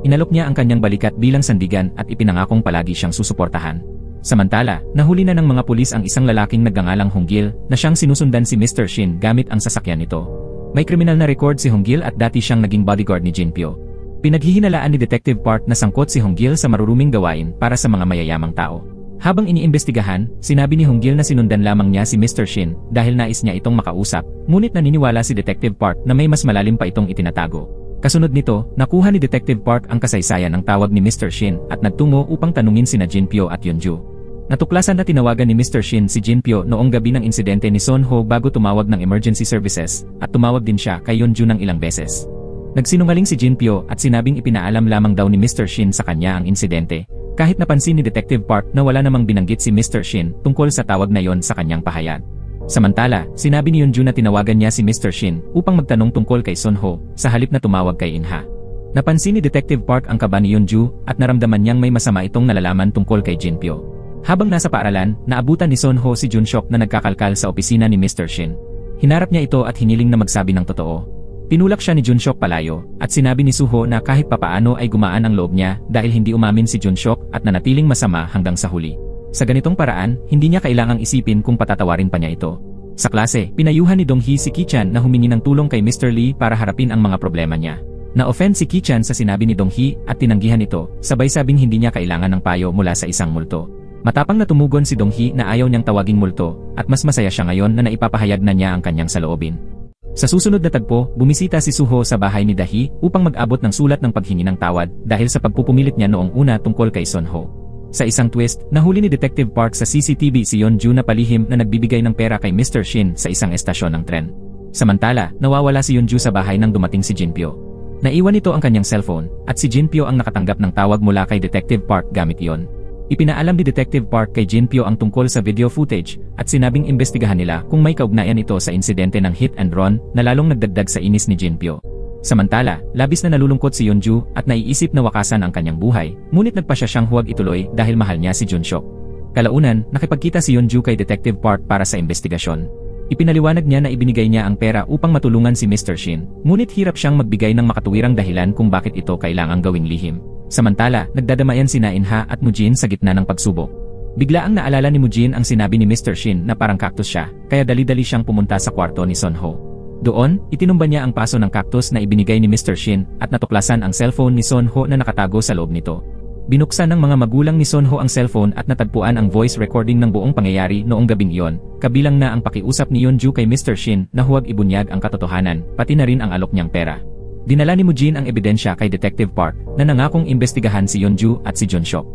Inalok niya ang kanyang balikat bilang sandigan at ipinangakong palagi siyang susuportahan. Samantala, nahuli na ng mga pulis ang isang lalaking nagngangalang Honggil na siyang sinusundan si Mr. Shin gamit ang sasakyan nito. May kriminal na record si Honggil at dati siyang naging bodyguard ni Jinpyo. Pinaghihinalaan ni Detective Park na sangkot si Honggil sa maruruming gawain para sa mga mayayamang tao. Habang iniimbestigahan, sinabi ni Honggil na sinundan lamang niya si Mr. Shin dahil nais niya itong makausap, ngunit naniniwala si Detective Park na may mas malalim pa itong itinatago. Kasunod nito, nakuha ni Detective Park ang kasaysayan ng tawag ni Mr. Shin at nagtungo upang tanungin sina Jinpyo at Yeonju. Natuklasan na tinawagan ni Mr. Shin si Jinpyo noong gabi ng insidente ni Son Ho bago tumawag ng emergency services at tumawag din siya kay Yeonju ng ilang beses. Nagsinungaling si Jinpyo at sinabing ipinaalam lamang daw ni Mr. Shin sa kanya ang insidente, kahit napansin ni Detective Park na wala namang binanggit si Mr. Shin tungkol sa tawag na yon sa kanyang pahayag. Samantala, sinabi ni Yeonju na tinawagan niya si Mr. Shin upang magtanong tungkol kay Son Ho sa halip na tumawag kay Inha. Napansin ni Detective Park ang kaba ni Yeonju at naramdaman niyang may masama itong nalalaman tungkol kay Jinpyo. Habang nasa paaralan, naabutan ni Son Ho si Junseok na nagkakalkal sa opisina ni Mr. Shin. Hinarap niya ito at hiniling na magsabi ng totoo. Tinulak siya ni Junseok palayo at sinabi ni Suho na kahit papaano ay gumaan ang loob niya dahil hindi umamin si Junseok at nanatiling masama hanggang sa huli. Sa ganitong paraan, hindi niya kailangang isipin kung patatawarin pa niya ito. Sa klase, pinayuhan ni Dong-hee si Ki-chan na humingi ng tulong kay Mr. Lee para harapin ang mga problema niya. Na-offend si Ki-chan sa sinabi ni Dong-hee at tinanggihan ito, sabay sabing hindi niya kailangan ng payo mula sa isang multo. Matapang na tumugon si Dong-hee na ayaw niyang tawaging multo at mas masaya siya ngayon na naipapahayag na niya ang kanyang saloobin. Sa susunod na tagpo, bumisita si Suho sa bahay ni Dahi upang mag-abot ng sulat ng paghingi ng tawad dahil sa pagpupumilit niya noong una tungkol kay Son Ho. Sa isang twist, nahuli ni Detective Park sa CCTV si Yeonju na palihim na nagbibigay ng pera kay Mr. Shin sa isang estasyon ng tren. Samantala, nawawala si Yeonju sa bahay nang dumating si Jinpyo. Naiwan nito ang kanyang cellphone at si Jinpyo ang nakatanggap ng tawag mula kay Detective Park gamit iyon. Ipinaalam ni Detective Park kay Jinpyo ang tungkol sa video footage at sinabing imbestigahan nila kung may kaugnayan ito sa insidente ng hit and run na lalong nagdagdag sa inis ni Jinpyo. Samantala, labis na nalulungkot si Yeonju at naiisip na wakasan ang kanyang buhay, ngunit nagpasya siyang huwag ituloy dahil mahal niya si Junseok. Kalaunan, nakipagkita si Yeonju kay Detective Park para sa investigasyon. Ipinaliwanag niya na ibinigay niya ang pera upang matulungan si Mr. Shin, ngunit hirap siyang magbigay ng makatuwirang dahilan kung bakit ito kailangang gawing lihim. Samantala, nagdadamayan sina Inha at Mujin sa gitna ng pagsubok. Bigla ang naalala ni Mujin ang sinabi ni Mr. Shin na parang cactus siya, kaya dali-dali siyang pumunta sa kwarto ni Son Ho. Doon, itinumba niya ang paso ng cactus na ibinigay ni Mr. Shin at natuklasan ang cellphone ni Son Ho na nakatago sa loob nito. Binuksan ng mga magulang ni Son Ho ang cellphone at natagpuan ang voice recording ng buong pangyayari noong gabing iyon, kabilang na ang pakiusap ni Yeonju kay Mr. Shin na huwag ibunyag ang katotohanan, pati na rin ang alok niyang pera. Dinala ni Mujin ang ebidensya kay Detective Park na nangakong imbestigahan si Yeonju at si Junseok.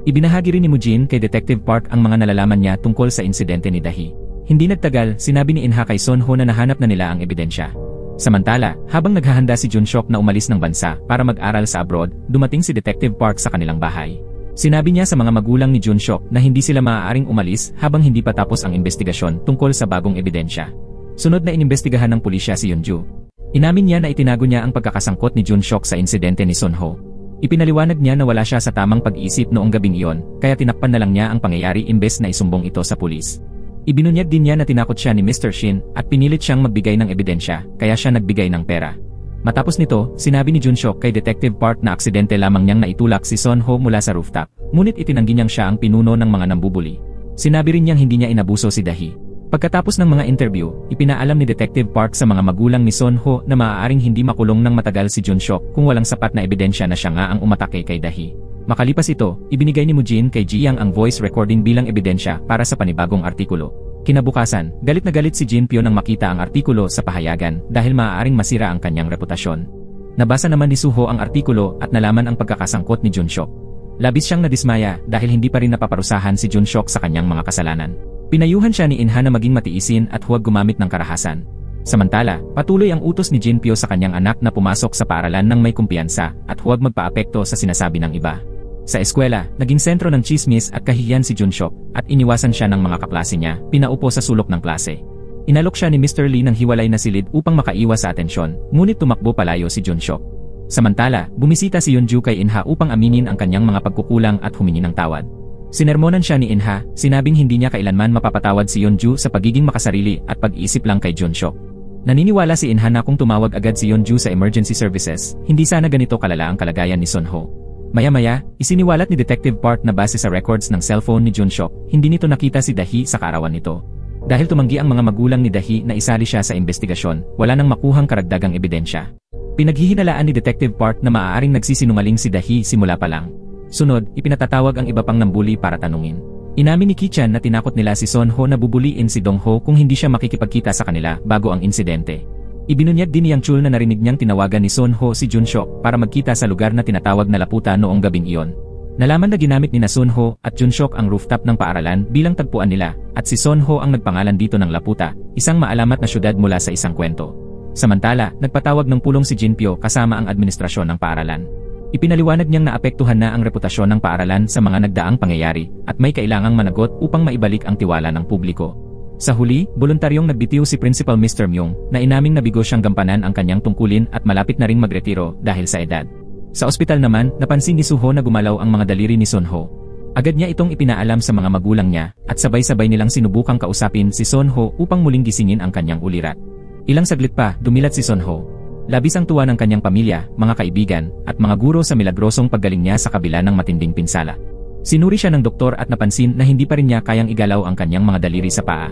Ibinahagi rin ni Mujin kay Detective Park ang mga nalalaman niya tungkol sa insidente ni Dahi. Hindi nagtagal, sinabi ni Inha kay Son Ho na nahanap na nila ang ebidensya. Samantala, habang naghahanda si Junseok na umalis ng bansa para mag-aral sa abroad, dumating si Detective Park sa kanilang bahay. Sinabi niya sa mga magulang ni Junseok na hindi sila maaaring umalis habang hindi pa tapos ang investigasyon tungkol sa bagong ebidensya. Sunod na inimbestigahan ng pulisya si Yeonju. Inamin niya na itinago niya ang pagkakasangkot ni Junseok sa insidente ni Son Ho. Ipinaliwanag niya na wala siya sa tamang pag-iisip noong gabing iyon, kaya tinakpan na lang niya ang pangyayari imbes na isumbong ito sa pulis. Ibinunyag din niya na tinakot siya ni Mr. Shin at pinilit siyang magbigay ng ebidensya, kaya siya nagbigay ng pera. Matapos nito, sinabi ni Junseok kay Detective Park na aksidente lamang niyang naitulak si Son Ho mula sa rooftop, ngunit itinanggi niyang siya ang pinuno ng mga nambubuli. Sinabi rin niyang hindi niya inabuso si Dahi. Pagkatapos ng mga interview, ipinaalam ni Detective Park sa mga magulang ni Son Ho na maaaring hindi makulong ng matagal si Junseok kung walang sapat na ebidensya na siya nga ang umatake kay Dahi. Makalipas ito, ibinigay ni Mujin kay Jiyang ang voice recording bilang ebidensya para sa panibagong artikulo. Kinabukasan, galit na galit si Jinpyo nang makita ang artikulo sa pahayagan dahil maaaring masira ang kanyang reputasyon. Nabasa naman ni Suho ang artikulo at nalaman ang pagkakasangkot ni Junseok. Labis siyang nadismaya dahil hindi pa rin napaparusahan si Junseok sa kanyang mga kasalanan. Pinayuhan siya ni Inha na maging matiisin at huwag gumamit ng karahasan. Samantala, patuloy ang utos ni Jinpyo sa kanyang anak na pumasok sa paaralan ng may kumpiyansa at huwag magpaapekto sa sinasabi ng iba. Sa eskwela, naging sentro ng chismis at kahihiyan si Junseok at iniwasan siya ng mga kaklase niya, pinaupo sa sulok ng klase. Inalok siya ni Mr. Lee ng hiwalay na silid upang makaiwas sa atensyon, ngunit tumakbo palayo si Junseok. Samantala, bumisita si Yeonju kay Inha upang aminin ang kanyang mga pagkukulang at humingi ng tawad. Sinermonan siya ni Inha, sinabing hindi niya kailanman mapapatawad si Yeonju sa pagiging makasarili at pag-iisip lang kay Junseok. Naniniwala si Inha na kung tumawag agad si Yeonju sa emergency services, hindi sana ganito kalala ang kalagayan ni Sunho. Maya-maya, isiniwalat ni Detective Park na base sa records ng cellphone ni Junshok, hindi nito nakita si Dahi sa kaarawan nito. Dahil tumanggi ang mga magulang ni Dahi na isali siya sa investigasyon, wala nang makuhang karagdagang ebidensya. Pinaghihinalaan ni Detective Park na maaaring nagsisinungaling si Dahi simula pa lang. Sunod, ipinatatawag ang iba pang nambuli para tanungin. Inamin ni Ki-chan na tinakot nila si Sunho na bubuliin si Dongho kung hindi siya makikipagkita sa kanila bago ang insidente. Ibinunyag din ni Yang Chul na narinig niyang tinawagan ni Sunho si Junshok para magkita sa lugar na tinatawag na Laputa noong gabing iyon. Nalaman na ginamit ni Sunho at Junshok ang rooftop ng paaralan bilang tagpuan nila, at si Sunho ang nagpangalan dito ng Laputa, isang maalamat na syudad mula sa isang kwento. Samantala, nagpatawag ng pulong si Jinpyo kasama ang administrasyon ng paaralan. Ipinaliwanag niyang naapektuhan na ang reputasyon ng paaralan sa mga nagdaang pangyayari at may kailangang managot upang maibalik ang tiwala ng publiko. Sa huli, voluntaryong nagbitiw si Principal Mr. Myung na inaming nabigo siyang gampanan ang kanyang tungkulin at malapit na ring magretiro dahil sa edad. Sa ospital naman, napansin ni Suho na gumalaw ang mga daliri ni Sunho. Agad niya itong ipinaalam sa mga magulang niya at sabay-sabay nilang sinubukang kausapin si Sunho upang muling gisingin ang kanyang ulirat. Ilang saglit pa, dumilat si Sunho. Labis ang tuwa ng kanyang pamilya, mga kaibigan, at mga guro sa milagrosong paggaling niya sa kabila ng matinding pinsala. Sinuri siya ng doktor at napansin na hindi pa rin niya kayang igalaw ang kanyang mga daliri sa paa.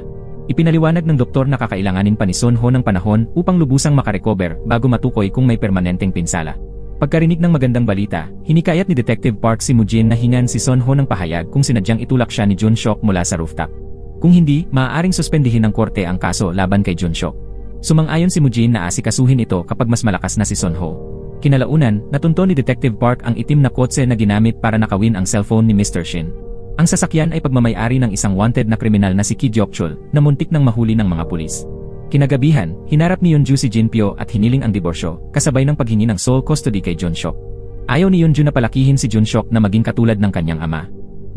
Ipinaliwanag ng doktor na kakailanganin pa ni Sunho ng panahon upang lubusang makarecover bago matukoy kung may permanenteng pinsala. Pagkarinig ng magandang balita, hinikayat ni Detective Park si Mujin na hingan si Sunho ng pahayag kung sinadyang itulak siya ni Junshok mula sa rooftop. Kung hindi, maaaring suspendihin ng korte ang kaso laban kay Junshok. Sumang-ayon si Mujin na asikasuhin ito kapag mas malakas na si Sunho. Kinalaunan, natunto ni Detective Park ang itim na kotse na ginamit para nakawin ang cellphone ni Mr. Shin. Ang sasakyan ay pagmamay-ari ng isang wanted na kriminal na si Ki Jokchul na muntik nang mahuli ng mga pulis. Kinagabihan, hinarap ni Yeonju si Jinpyo at hiniling ang diborsyo, kasabay ng paghingi ng sole custody kay Junshok. Ayaw ni Yeonju na palakihin si Junshok na maging katulad ng kanyang ama.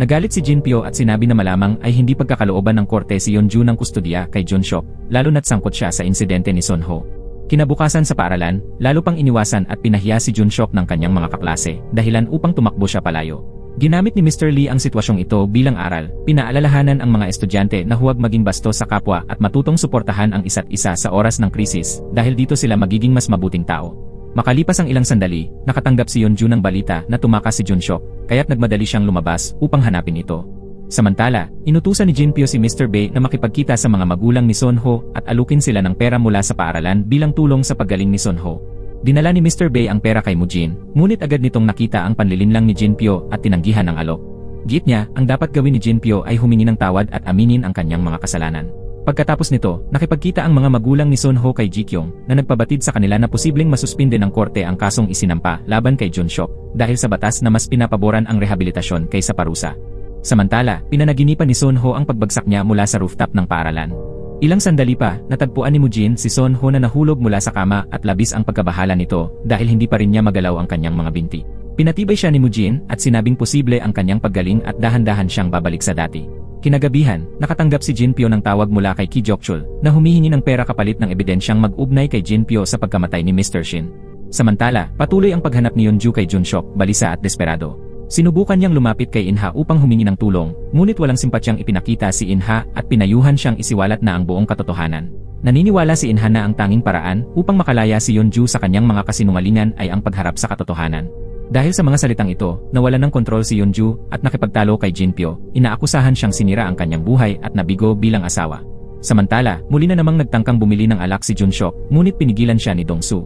Nagalit si Jinpyo at sinabi na malamang ay hindi pagkakalooban ng korte si Yeonju ng kustodiya kay Junshok, lalo na't sangkot siya sa insidente ni Sunho. Kinabukasan sa paaralan, lalo pang iniwasan at pinahiya si Junshok ng kanyang mga kaklase, dahilan upang tumakbo siya palayo. Ginamit ni Mr. Lee ang sitwasyong ito bilang aral, pinaalalahanan ang mga estudyante na huwag maging bastos sa kapwa at matutong suportahan ang isa't isa sa oras ng krisis, dahil dito sila magiging mas mabuting tao. Makalipas ang ilang sandali, nakatanggap si Yeonju ng balita na tumakas si Junshok, kaya't nagmadali siyang lumabas upang hanapin ito. Samantala, inutusan ni Jinpyo si Mr. Bae na makipagkita sa mga magulang ni Sunho at alukin sila ng pera mula sa paaralan bilang tulong sa paggaling ni Sunho. Dinala ni Mr. Bae ang pera kay Mujin, ngunit agad nitong nakita ang panlilinlang ni Jinpyo at tinanggihan ang alok. Giit niya, ang dapat gawin ni Jinpyo ay humingi ng tawad at aminin ang kanyang mga kasalanan. Pagkatapos nito, nakipagkita ang mga magulang ni Sunho kay Jikyong na nagpabatid sa kanila na posibleng masuspinde ng korte ang kasong isinampa laban kay Junshok dahil sa batas na mas pinapaboran ang rehabilitasyon kaysa parusa. Samantala, pinanaginipan ni Sunho ang pagbagsak niya mula sa rooftop ng paaralan. Ilang sandali pa, natagpuan ni Mujin si Sunho na nahulog mula sa kama at labis ang pagkabahala nito dahil hindi pa rin niya magalaw ang kanyang mga binti. Pinatibay siya ni Mujin at sinabing posible ang kanyang paggaling at dahan-dahan siyang babalik sa dati. Kinagabihan, nakatanggap si Jinpyo ng tawag mula kay Ki Jokchul na humihingi ng pera kapalit ng ebidensyang mag-ugnay kay Jinpyo sa pagkamatay ni Mr. Shin. Samantala, patuloy ang paghanap ni Yeonju kay Junshok, balisa at desperado. Sinubukan niyang lumapit kay Inha upang humingi ng tulong, ngunit walang simpatyang ipinakita si Inha at pinayuhan siyang isiwalat na ang buong katotohanan. Naniniwala si Inha na ang tanging paraan upang makalaya si Yeonju sa kanyang mga kasinungalingan ay ang pagharap sa katotohanan. Dahil sa mga salitang ito, nawalan ng kontrol si Yeonju at nakipagtalo kay Jinpyo, inaakusahan siyang sinira ang kanyang buhay at nabigo bilang asawa. Samantala, muli na namang nagtangkang bumili ng alak si Junshok, ngunit pinigilan siya ni Dongsu.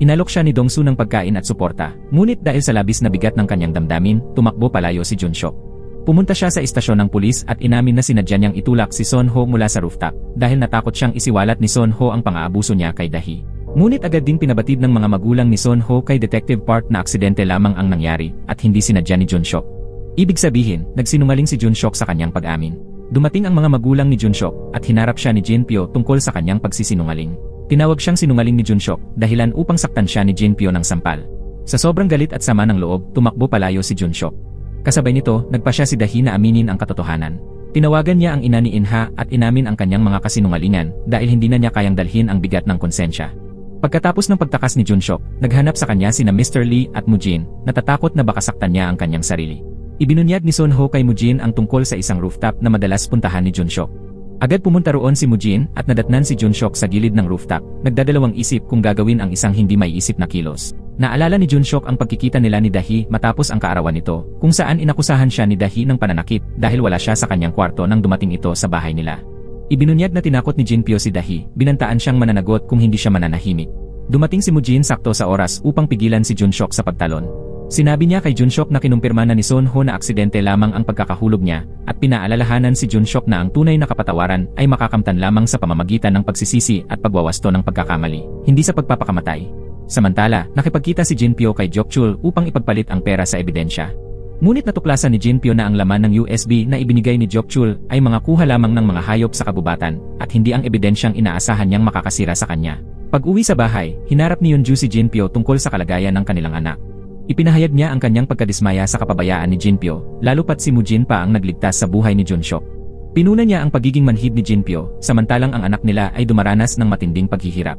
Inalok siya ni Dongsu ng pagkain at suporta, ngunit dahil sa labis na bigat ng kanyang damdamin, tumakbo palayo si Junshok. Pumunta siya sa istasyon ng pulis at inamin na sinadya niyang itulak si Sunho mula sa rooftop dahil natakot siyang isiwalat ni Sunho ang pang-aabuso niya kay Dahi. Ngunit agad din pinabatid ng mga magulang ni Sunho kay Detective Park na aksidente lamang ang nangyari at hindi sinadya ni Junshok. Ibig sabihin, nagsinungaling si Junshok sa kanyang pag-amin. Dumating ang mga magulang ni Junshok at hinarap siya ni Jinpyo tungkol sa kanyang pagsisinungaling. Tinawag siyang sinungaling ni Junshok dahilan upang saktan siya ni Jinpyo ng sampal. Sa sobrang galit at sama ng loob, tumakbo palayo si Junshok. Kasabay nito, nagpasya si Dahi na aminin ang katotohanan. Tinawagan niya ang ina ni Inha at inamin ang kanyang mga kasinungalingan dahil hindi na niya kayang dalhin ang bigat ng konsensya. Pagkatapos ng pagtakas ni Junshok, naghanap sa kanya sina Mr. Lee at Mujin, natatakot na baka saktan niya ang kanyang sarili. Ibinunyag ni Sunho kay Mujin ang tungkol sa isang rooftop na madalas puntahan ni Junshok. Agad pumunta roon si Mujin at nadatnan si Junshok sa gilid ng rooftop, nagdadalawang isip kung gagawin ang isang hindi maiisip na kilos. Naalala ni Junshok ang pagkikita nila ni Dahi matapos ang kaarawan nito, kung saan inakusahan siya ni Dahi ng pananakit dahil wala siya sa kanyang kwarto nang dumating ito sa bahay nila. Ibinunyag na tinakot ni Jinpyo si Dahi, binantaan siyang mananagot kung hindi siya mananahimik. Dumating si Mujin sakto sa oras upang pigilan si Junshok sa pagtalon. Sinabi niya kay Junshok na kinumpirma na ni Sonho na aksidente lamang ang pagkakahulog niya at pinaalalahanan si Junshok na ang tunay na kapatawaran ay makakamtan lamang sa pamamagitan ng pagsisisi at pagwawasto ng pagkakamali, hindi sa pagpapakamatay. Samantala, nakipagkita si Jinpyo kay Jokchul upang ipagpalit ang pera sa ebidensya. Ngunit natuklasan ni Jinpyo na ang laman ng USB na ibinigay ni Jokchul ay mga kuha lamang ng mga hayop sa kabubatan at hindi ang ebidensyang inaasahan niyang makakasira sa kanya. Pag-uwi sa bahay, hinarap ni Yeonju si Jinpyo tungkol sa kalagayan ng kanilang anak. Ipinahayag niya ang kanyang pagkadismaya sa kapabayaan ni Jinpyo, lalo pat si Mujin pa ang nagligtas sa buhay ni Junshok. Pinuna niya ang pagiging manhid ni Jinpyo, samantalang ang anak nila ay dumaranas ng matinding paghihirap.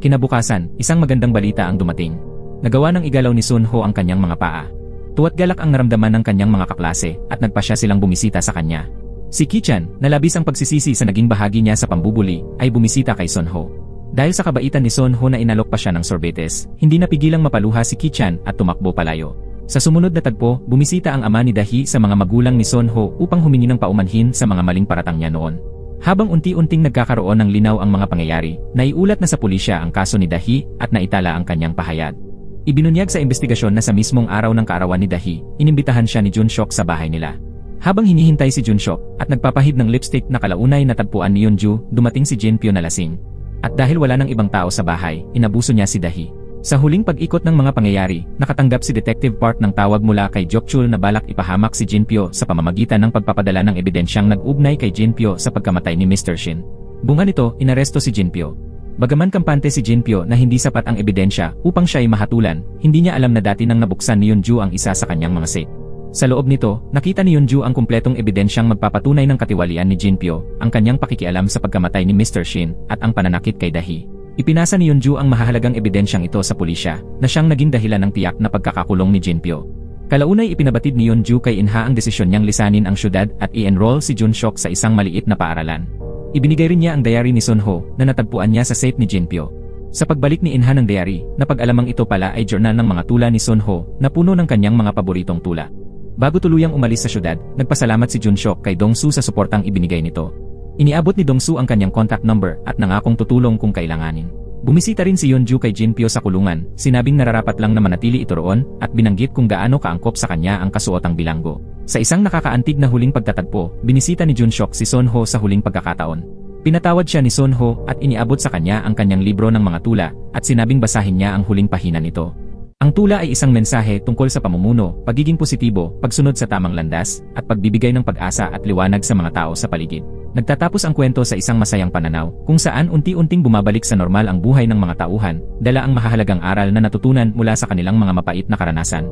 Kinabukasan, isang magandang balita ang dumating. Nagawa ng igalaw ni Sonho ang kanyang mga paa. Tuwa't galak ang naramdaman ng kanyang mga kaklase at nagpasya silang bumisita sa kanya. Si Kichan, na labis ang pagsisisi sa naging bahagi niya sa pambubuli, ay bumisita kay Sonho. Dahil sa kabaitan ni Sonho na inalok pa siya ng sorbetes, hindi napigilang mapaluha si Kichan at tumakbo palayo. Sa sumunod na tagpo, bumisita ang ama ni Dahi sa mga magulang ni Sonho upang humingi ng paumanhin sa mga maling paratang niya noon. Habang unti-unting nagkakaroon ng linaw ang mga pangyayari, naiulat na sa pulisya ang kaso ni Dahi at naitala ang kanyang pahayag. Ibinunyag sa investigasyon na sa mismong araw ng kaarawan ni Dahi, inimbitahan siya ni Junshok sa bahay nila. Habang hinihintay si Junshok at nagpapahid ng lipstick na kalaunay na tagpuan ni Yeonju, dumating si Jinpyo na lasing. At dahil wala ng ibang tao sa bahay, inabuso niya si Dahi. Sa huling pag-ikot ng mga pangyayari, nakatanggap si Detective Park ng tawag mula kay Jokchul na balak ipahamak si Jinpyo sa pamamagitan ng pagpapadala ng ebidensyang nag-ugnay kay Jinpyo sa pagkamatay ni Mr. Shin. Bunga nito, inaresto si Jinpyo. Bagaman kampante si Jinpyo na hindi sapat ang ebidensya upang siya ay mahatulan, hindi niya alam na dati nang nabuksan ni Yeonju ang isa sa kanyang mga safe. Sa loob nito, nakita ni Yeonju ang kumpletong ebidensyang magpapatunay ng katiwalian ni Jinpyo, ang kanyang pakikialam sa pagkamatay ni Mr. Shin, at ang pananakit kay Dahi. Ipinasa ni Yeonju ang mahahalagang ebidensyang ito sa pulisya, na siyang naging dahilan ng tiyak na pagkakakulong ni Jinpyo. Kalaunay ipinabatid ni Yeonju kay Inha ang desisyon niyang lisanin ang syudad at i-enroll si Junshok sa isang maliit na paaralan. Ibinigay rin niya ang diary ni Sonho na natagpuan niya sa safe ni Jinpyo. Sa pagbalik ni Inha ng diary, napag-alamang ito pala ay journal ng mga tula ni Sonho na puno ng kanyang mga paboritong tula. Bago tuluyang umalis sa syudad, nagpasalamat si Junshok kay Dongsu sa suportang ibinigay nito. Iniabot ni Dongsu ang kanyang contact number at nangakong tutulong kung kailanganin. Bumisita rin si Yeonju kay Jinpyo sa kulungan, sinabing nararapat lang na manatili ito roon at binanggit kung gaano kaangkop sa kanya ang kasuotang bilanggo. Sa isang nakakaantig na huling pagtatagpo, binisita ni Junshok si Sonho sa huling pagkakataon. Pinatawad siya ni Sonho at iniabot sa kanya ang kanyang libro ng mga tula at sinabing basahin niya ang huling pahina nito. Ang tula ay isang mensahe tungkol sa pamumuno, pagiging positibo, pagsunod sa tamang landas, at pagbibigay ng pag-asa at liwanag sa mga tao sa paligid. Nagtatapos ang kwento sa isang masayang pananaw, kung saan unti-unting bumabalik sa normal ang buhay ng mga tauhan, dala ang mahahalagang aral na natutunan mula sa kanilang mga mapait na karanasan.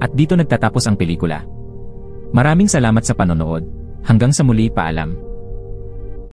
At dito nagtatapos ang pelikula. Maraming salamat sa panonood. Hanggang sa muli, paalam.